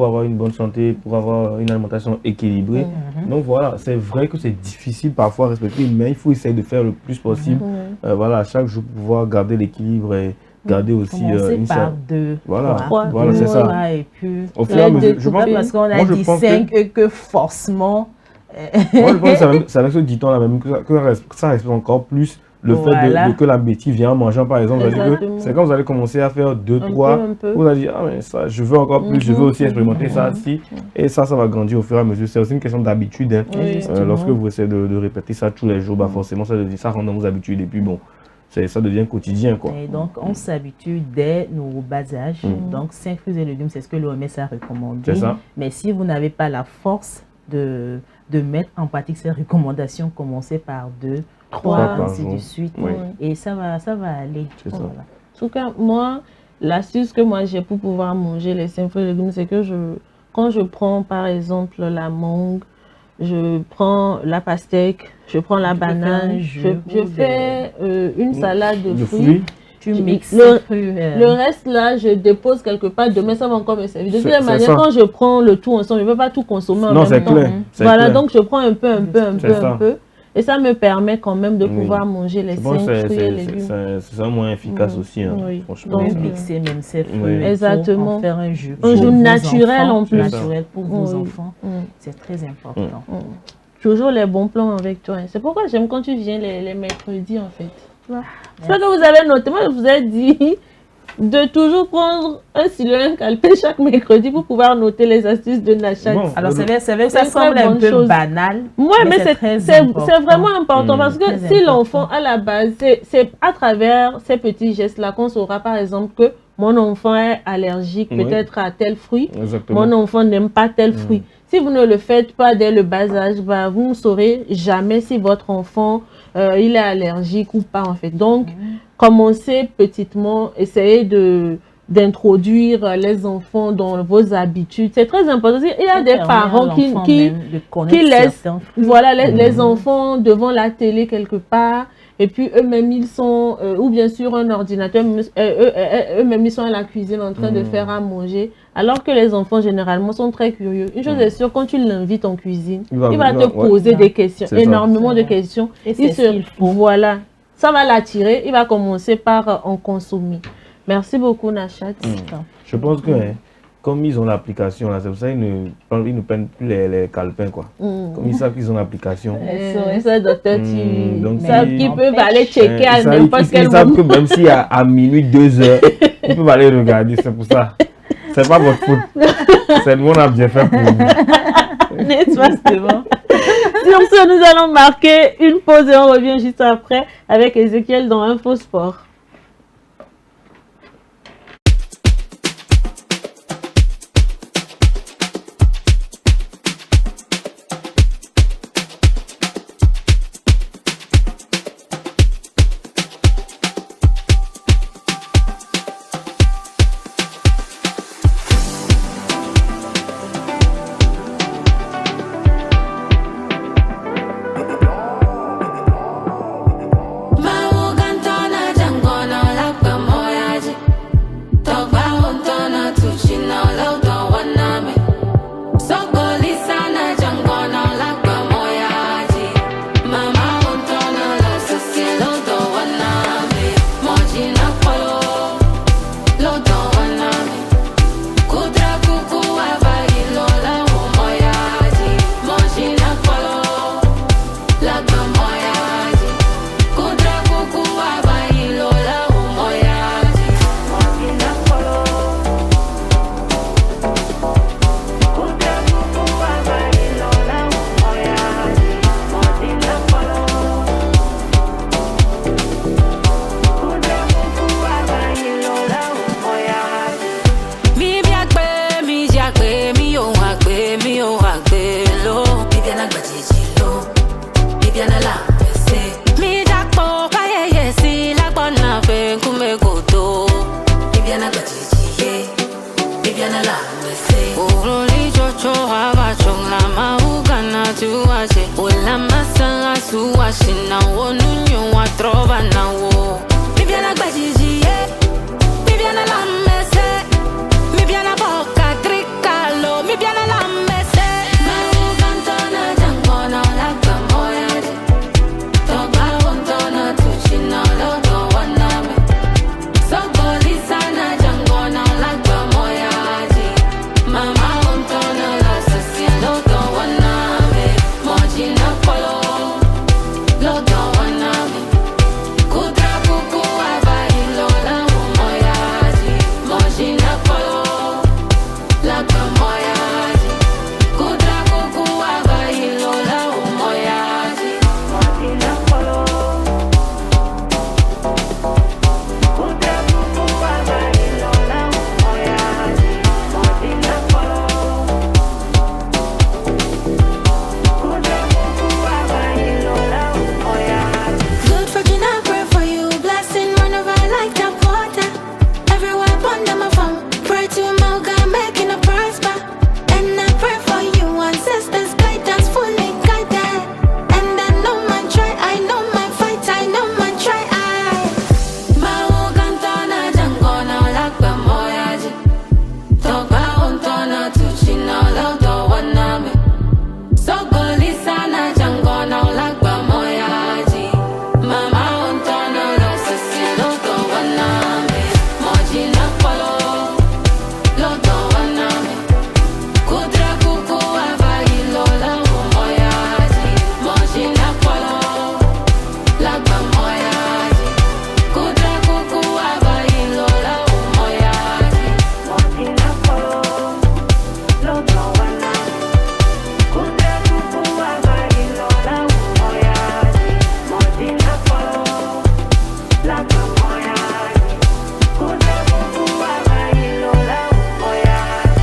avoir une bonne santé, pour avoir une alimentation équilibrée. Donc voilà, c'est vrai que c'est difficile parfois à respecter, mais il faut essayer de faire le plus possible. Voilà, chaque jour pouvoir garder l'équilibre et garder aussi une par 2, voilà, c'est ça. Et puis au fur et à mesure, je pense parce qu'on a dit 5 et que forcément moi je pense que c'est avec ce dit-on là même que ça respecte encore plus le fait que l'appétit vient en mangeant par exemple. C'est quand vous allez commencer à faire 2, 3, vous allez dire ah mais ça je veux encore plus, je veux aussi expérimenter ça aussi, et ça va grandir au fur et à mesure. C'est aussi une question d'habitude lorsque vous essayez de répéter ça tous les jours, forcément ça rentre dans vos habitudes et puis bon, ça devient quotidien quoi. Et donc on s'habitue dès nos bas âges. Donc 5 fruits et légumes, c'est ce que l'OMS a recommandé. Mais si vous n'avez pas la force de mettre en pratique ces recommandations, commencez par 2, 3, ainsi de suite. Et ça va aller. Voilà. En tout cas, moi, l'astuce que moi j'ai pour pouvoir manger les 5 fruits et légumes, c'est que quand je prends par exemple la mangue, je prends la pastèque, je prends la banane, je fais une salade de fruits. Tu mixes le reste là, je dépose quelque part. Demain, ça va encore me servir. De toute manière, quand je prends le tout ensemble, je ne peux pas tout consommer en même temps. Voilà, donc je prends un peu. Et ça me permet quand même de pouvoir manger les 5 fruits et légumes. C'est un moyen efficace aussi, franchement. Donc, mixer même ces fruits. Exactement. Faire un jus. Un jus naturel en plus. Naturel pour vos enfants. C'est très important. Toujours les bons plans avec toi. C'est pourquoi j'aime quand tu viens les mercredis en fait. C'est ça que vous avez noté. Moi, je vous ai dit de toujours prendre un stylo et un calepin chaque mercredi pour pouvoir noter les astuces de Nachat. Alors, c'est vrai que ça semble un peu banal. Oui, mais c'est vraiment important parce que si l'enfant, à la base, c'est à travers ces petits gestes-là qu'on saura, par exemple, que mon enfant est allergique peut-être à tel fruit, mon enfant n'aime pas tel fruit. Si vous ne le faites pas dès le bas âge, vous ne saurez jamais si votre enfant il est allergique ou pas en fait. Donc, commencez petitement, essayez d'introduire les enfants dans vos habitudes. C'est très important. Il y a des parents qui laissent les enfants devant la télé quelque part. Et puis eux-mêmes, ils sont, ou bien sur un ordinateur, eux-mêmes, ils sont à la cuisine en train de faire à manger. Alors que les enfants, généralement, sont très curieux. Une chose est sûre, quand tu l'invites en cuisine, il va te poser des questions, énormément de questions. Et c'est ce qu'il faut. Voilà, ça va l'attirer, il va commencer par en consommer. Merci beaucoup, Nachat. Je pense que... Comme ils ont l'application, c'est pour ça qu'ils ne prennent plus les calepins, quoi. Comme ils savent qu'ils ont l'application. Ça, docteur, ils peuvent aller checker à n'importe quel moment. Ils savent que même si à minuit, 2 heures, ils peuvent aller regarder, c'est pour ça. C'est pas votre faute. C'est nous, on a bien fait pour vous. N'est-ce pas, c'est bon. Sur ce, nous allons marquer une pause et on revient juste après avec Ezekiel dans Info Sport. Mawo kantona jango Sina wo nunyo wa trova na wo. Mi viene gbajiji mi viene la messe, mi viene bocca triccalo, mi viene la messe. Ma u cantona jangona la gamoya, toba wontona tuchina lo do waname. So golisana jangona la gamoya, mama wontona la sisi lo do waname. Mojina polo lo do waname. Kudra kuku abailo la umoyaji. Mojina polo la gamoyaji. Kudra kuku abailo la umoyaji. Mojina polo. Kudra kuku abailo la umoyaji. Mojina polo. Good fortune, I pray for you. Blessing run over like tap water. Everywhere upon them I found. Pray to my God, making a prosper. And I pray for you, ancestors, guidance, fully guided. And I know man try, I know man fight, I know man try. Mau cantona, jangona, lakba moyaji. Toba ontona, tuchina, laudo waname. Sogoli sana jangona ulagba moyaji. Mama ontona lo sisi lodo waname. Mojina polo lodo waname. Kudra kuku availo la umoyaji. Mojina polo lagba moyaji. Kudra kuku availo la umoyaji. Mojina polo lodo waname. Kudra kuku availo la umoyaji. Mojina polo lagba moyaji. Kudra kuku availo la umoyaji.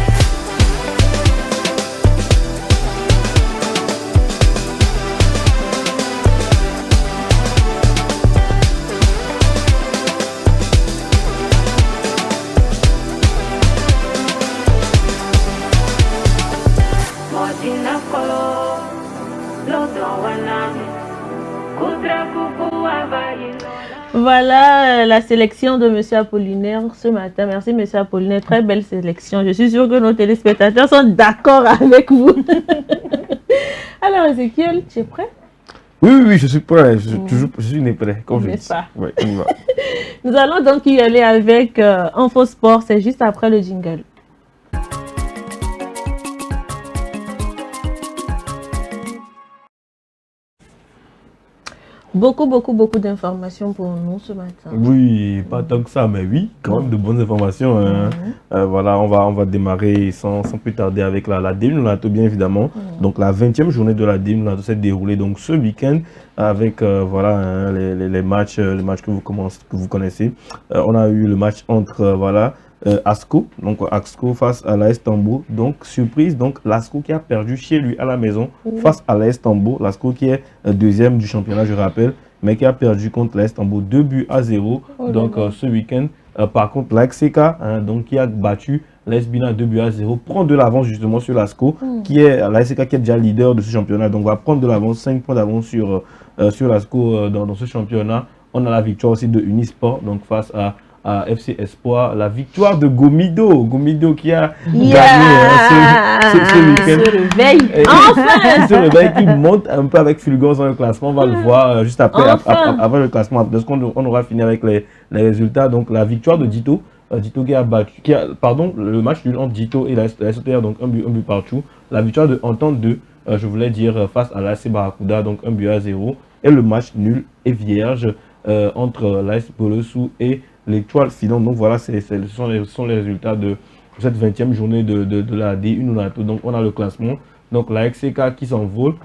Mojina polo lodo waname. Kudra kuku availo. Voilà la sélection de Monsieur Apollinaire ce matin. Merci Monsieur Apollinaire, très belle sélection. Je suis sûre que nos téléspectateurs sont d'accord avec vous. Alors Ezekiel, tu es prêt? Oui, je suis prêt. Je suis né prêt, comme je dis. Ouais, on y va. Nous allons donc y aller avec Info Sport. C'est juste après le jingle. Beaucoup d'informations pour nous ce matin. Oui, pas tant que ça, mais oui, quand même de bonnes informations. Hein. Voilà, on va démarrer sans plus tarder avec la Demi-Nulato, bien évidemment. Donc la 20e journée de la Demi-Nulato s'est déroulée donc ce week-end avec voilà, hein, les matchs que vous connaissez. On a eu le match entre voilà, ASCO, donc ASCO face à l'AS Tambour. Donc surprise, donc l'ASCO qui a perdu chez lui à la maison face à l'AS Tambour. L'ASCO qui est deuxième du championnat, je rappelle, mais qui a perdu contre l'AS Tambour 2-0. Donc ce week-end, par contre l'AXCK, hein, donc qui a battu l'AS Bina 2-0, prend de l'avance justement sur l'ASCO, qui est l'AXCK qui est déjà leader de ce championnat. Donc va prendre de l'avance, 5 points d'avance sur l'ASCO dans ce championnat. On a la victoire aussi de Unisport, donc face à FC Espoir, la victoire de Gomido qui a gagné ce week-end. Se réveille, enfin. Se réveille, qui monte un peu avec fulgurance dans le classement. On va le voir juste après, avant le classement, parce qu'on aura fini avec les résultats. Donc la victoire de Dito, qui a battu, le match nul entre Dito et la SOTR, donc un but partout. La victoire de Entente 2, je voulais dire, face à l'AS Barracuda, donc 1-0. Et le match nul et vierge entre l'AS Bolossou et l'Étoile Filon. Donc voilà, ce sont les résultats de cette 20e journée de la D1 Nulato. Donc on a le classement. Donc la XCK qui s'envole,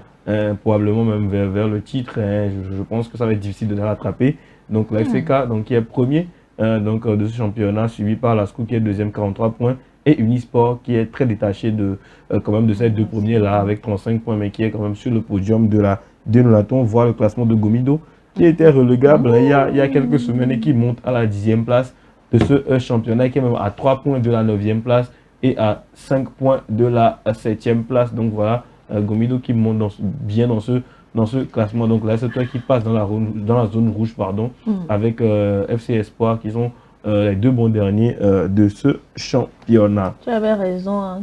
probablement même vers le titre. Je pense que ça va être difficile de la rattraper. Donc la XCK donc, qui est premier de ce championnat, suivi par l'ASCO qui est deuxième, 43 points. Et Unisport qui est très détaché quand même de ces deux premiers là avec 35 points, mais qui est quand même sur le podium de la D1 Nulato. On voit le classement de Gomido qui était relégable il y a quelques semaines et qui monte à la 10e place de ce championnat, qui est même à 3 points de la 9e place et à 5 points de la 7e place. Donc voilà, Gomido qui monte bien dans ce dans ce classement. Donc là, c'est toi qui passe dans la zone rouge, pardon, avec FC Espoir qui sont les 2 bons derniers de ce championnat. Tu avais raison, hein.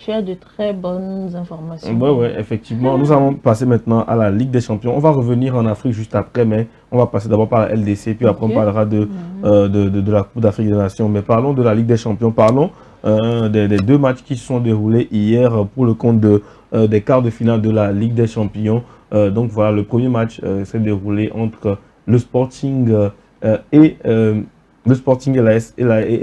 Tu as de très bonnes informations. Oui, effectivement. Nous allons passer maintenant à la Ligue des Champions. On va revenir en Afrique juste après, mais on va passer d'abord par la LDC, puis après on parlera de la Coupe d'Afrique des Nations. Mais parlons de la Ligue des Champions. Parlons des 2 matchs qui se sont déroulés hier pour le compte des quarts de finale de la Ligue des Champions. Donc voilà, le premier match s'est déroulé entre le Sporting et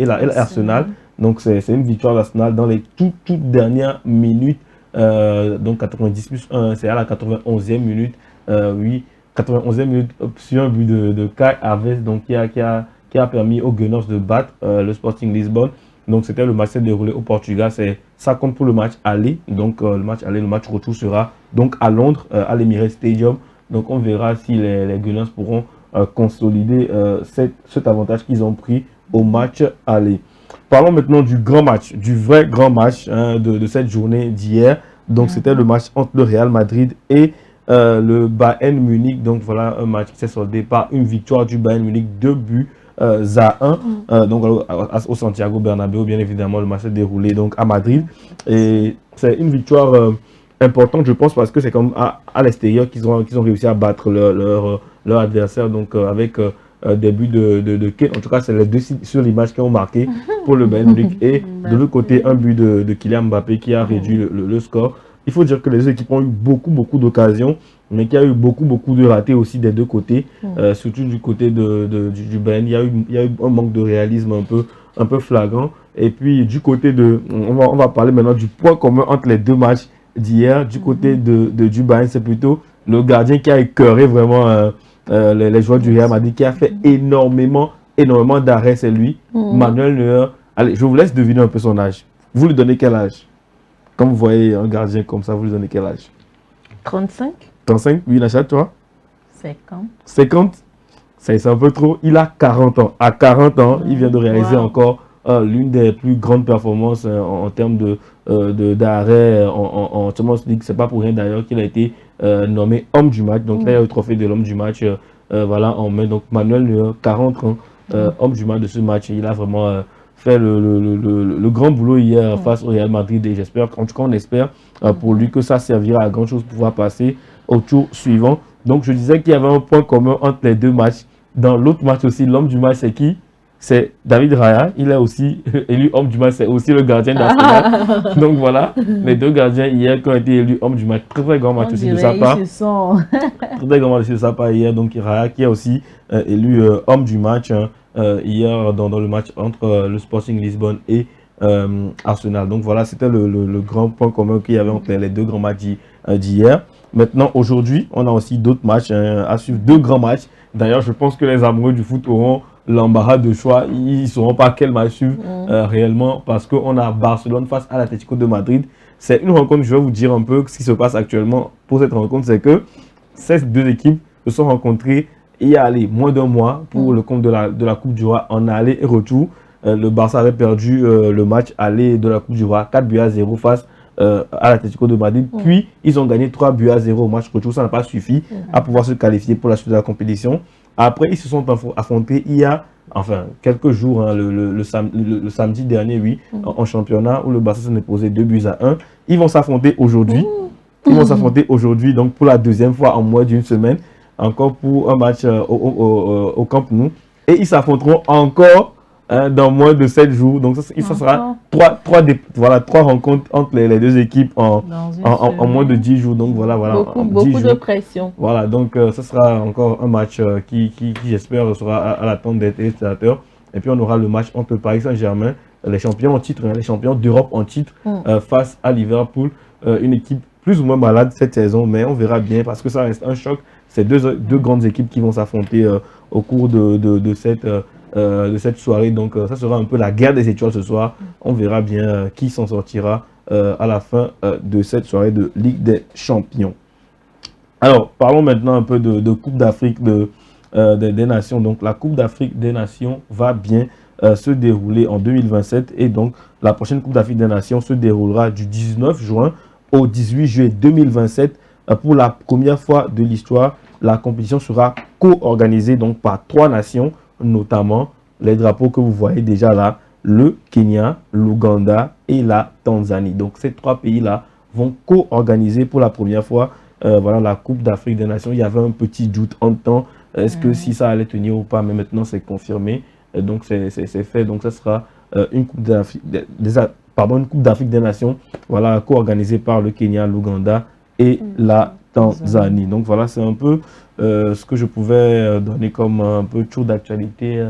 l'Arsenal. Donc c'est une victoire d'Arsenal dans les toutes dernières minutes. Donc 90 plus 1, c'est à la 91e minute. 91e minute sur un but de Kai Havertz, donc qui a permis aux Gunners de battre le Sporting Lisbonne. Donc c'était le match s'est déroulé au Portugal. Ça compte pour le match aller. Donc le match retour sera donc à Londres, à l'Emirates Stadium. Donc on verra si les Gunners pourront consolider cet avantage qu'ils ont pris au match aller. Parlons maintenant du grand match, du vrai grand match de cette journée d'hier. Donc c'était le match entre le Real Madrid et le Bayern Munich. Donc voilà un match qui s'est soldé par une victoire du Bayern Munich, 2 buts à 1. Donc au Santiago Bernabéu, bien évidemment, le match s'est déroulé donc à Madrid. Et c'est une victoire importante, je pense, parce que c'est comme à l'extérieur qu'ils ont réussi à battre leur adversaire. Donc avec des buts de Kane. En tout cas, c'est les 2 sur l'image qui ont marqué pour le Bayern Munich. Et de l'autre côté, un but de Kylian Mbappé qui a réduit le score. Il faut dire que les équipes ont eu beaucoup d'occasions, mais qu'il y a eu beaucoup de ratés aussi des 2 côtés. Surtout du côté du Bayern, il y a eu un manque de réalisme un peu flagrant. Et puis du côté on va parler maintenant du point commun entre les 2 matchs d'hier. Du côté du Bayern, c'est plutôt le gardien qui a écœuré vraiment les joueurs du Real Madrid, qui a fait énormément d'arrêts, c'est lui, Manuel Neuer. Allez, je vous laisse deviner un peu son âge. Vous lui donnez quel âge? Quand vous voyez un gardien comme ça, vous lui donnez quel âge? 35. 35? Oui, Nacha, toi? 50. 50? C'est un peu trop. Il a 40 ans. À 40 ans, il vient de réaliser encore l'une des plus grandes performances en termes d'arrêt en Champions League. C'est pas pour rien d'ailleurs qu'il a été nommé homme du match. Donc là, il y a le trophée de l'homme du match voilà, en main. Donc Manuel Neuer, 40 ans, homme du match de ce match. Il a vraiment fait le grand boulot hier face au Real Madrid. Et j'espère, en tout cas on espère pour lui que ça servira à grand chose pour pouvoir passer au tour suivant. Donc je disais qu'il y avait un point commun entre les 2 matchs. Dans l'autre match aussi, l'homme du match c'est qui? C'est David Raya. Il est aussi élu homme du match, c'est aussi le gardien d'Arsenal. Donc voilà, les 2 gardiens hier qui ont été élus homme du match. Très grand match aussi de sa part. Très grand match aussi de sa part hier. Donc Raya qui est aussi élu homme du match hier dans le match entre le Sporting Lisbonne et Arsenal. Donc voilà, c'était le grand point commun qu'il y avait entre les 2 grands matchs d'hier. Maintenant, aujourd'hui, on a aussi d'autres matchs à suivre, 2 grands matchs. D'ailleurs, je pense que les amoureux du foot auront l'embarras de choix. Ils ne sauront pas quel match suivre réellement, parce qu'on a Barcelone face à l'Atlético de Madrid. C'est une rencontre, je vais vous dire un peu ce qui se passe actuellement pour cette rencontre. C'est que ces 2 équipes se sont rencontrées il y a moins d'1 mois pour le compte de la Coupe du Roi en aller et retour. Le Barça avait perdu le match aller de la Coupe du Roi 4 buts à 0 face à l'Atlético de Madrid. Puis ils ont gagné 3 buts à 0 au match retour. Ça n'a pas suffi à pouvoir se qualifier pour la suite de la compétition. Après, ils se sont affrontés il y a quelques jours, le samedi dernier, en championnat, où le Barça s'en est posé 2 buts à 1. Ils vont s'affronter aujourd'hui. Donc pour la 2e fois en moins d'1 semaine, encore pour un match au Camp Nou. Et ils s'affronteront encore dans moins de 7 jours. Donc ça sera 3 rencontres entre les 2 équipes en moins de 10 jours. Donc voilà. Beaucoup de pression. Voilà, donc ce sera encore un match qui j'espère sera à l'attente des téléspectateurs. Et puis on aura le match entre Paris Saint-Germain, les champions en titre, les champions d'Europe en titre, face à Liverpool. Une équipe plus ou moins malade cette saison, mais on verra bien parce que ça reste un choc. C'est deux grandes équipes qui vont s'affronter au cours de cette soirée. Donc ça sera un peu la guerre des étoiles ce soir. On verra bien qui s'en sortira à la fin de cette soirée de Ligue des Champions. Alors, parlons maintenant un peu de Coupe d'Afrique des Nations. Donc la Coupe d'Afrique des Nations va bien se dérouler en 2027. Et donc la prochaine Coupe d'Afrique des Nations se déroulera du 19 juin au 18 juillet 2027 pour la première fois de l'histoire, la compétition sera co-organisée donc par 3 nations, notamment les drapeaux que vous voyez déjà là, le Kenya, l'Ouganda et la Tanzanie. Donc ces 3 pays-là vont co-organiser pour la première fois voilà, la Coupe d'Afrique des Nations. Il y avait un petit doute en temps, est-ce que si ça allait tenir ou pas, mais maintenant c'est confirmé. Donc c'est fait, donc ça sera une Coupe d'Afrique des Nations, voilà, co-organisée par le Kenya, l'Ouganda et la Tanzanie. Donc voilà, c'est un peu ce que je pouvais donner comme un peu de tour d'actualité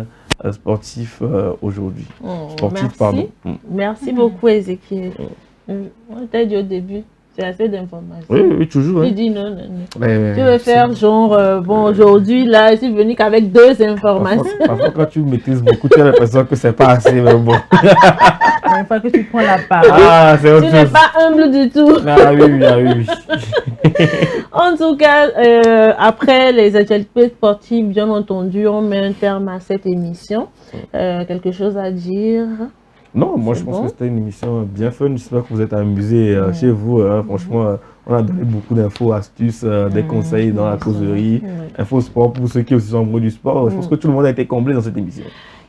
sportif aujourd'hui. Merci. Pardon. Merci beaucoup, Ezekiel. On t'a dit au début. C'est assez d'informations. Oui, toujours. Tu dis non. Tu veux faire genre, bon, aujourd'hui, là, je suis venu qu'avec 2 informations. Parfois, quand tu maîtrises beaucoup, tu as l'impression que c'est pas assez, mais bon. Une fois que tu prends la parole. Tu n'es pas humble du tout. Oui. En tout cas, après les actualités sportives, bien entendu, on met un terme à cette émission. Quelque chose à dire? Non, moi je pense que c'était une émission bien fun. J'espère que vous êtes amusés chez vous. Franchement, on a donné beaucoup d'infos, astuces, des conseils dans la causerie, infos sport pour ceux qui aussi sont amoureux du sport. Je pense que tout le monde a été comblé dans cette émission.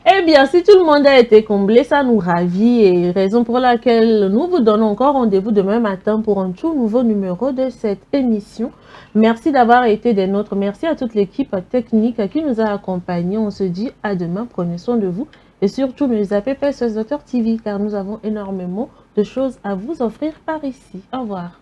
Eh bien, si tout le monde a été comblé, ça nous ravit et raison pour laquelle nous vous donnons encore rendez-vous demain matin pour un tout nouveau numéro de cette émission. Merci d'avoir été des nôtres. Merci à toute l'équipe technique qui nous a accompagnés. On se dit à demain. Prenez soin de vous. Et surtout, ne zappez pas sur Docteur TV car nous avons énormément de choses à vous offrir par ici. Au revoir.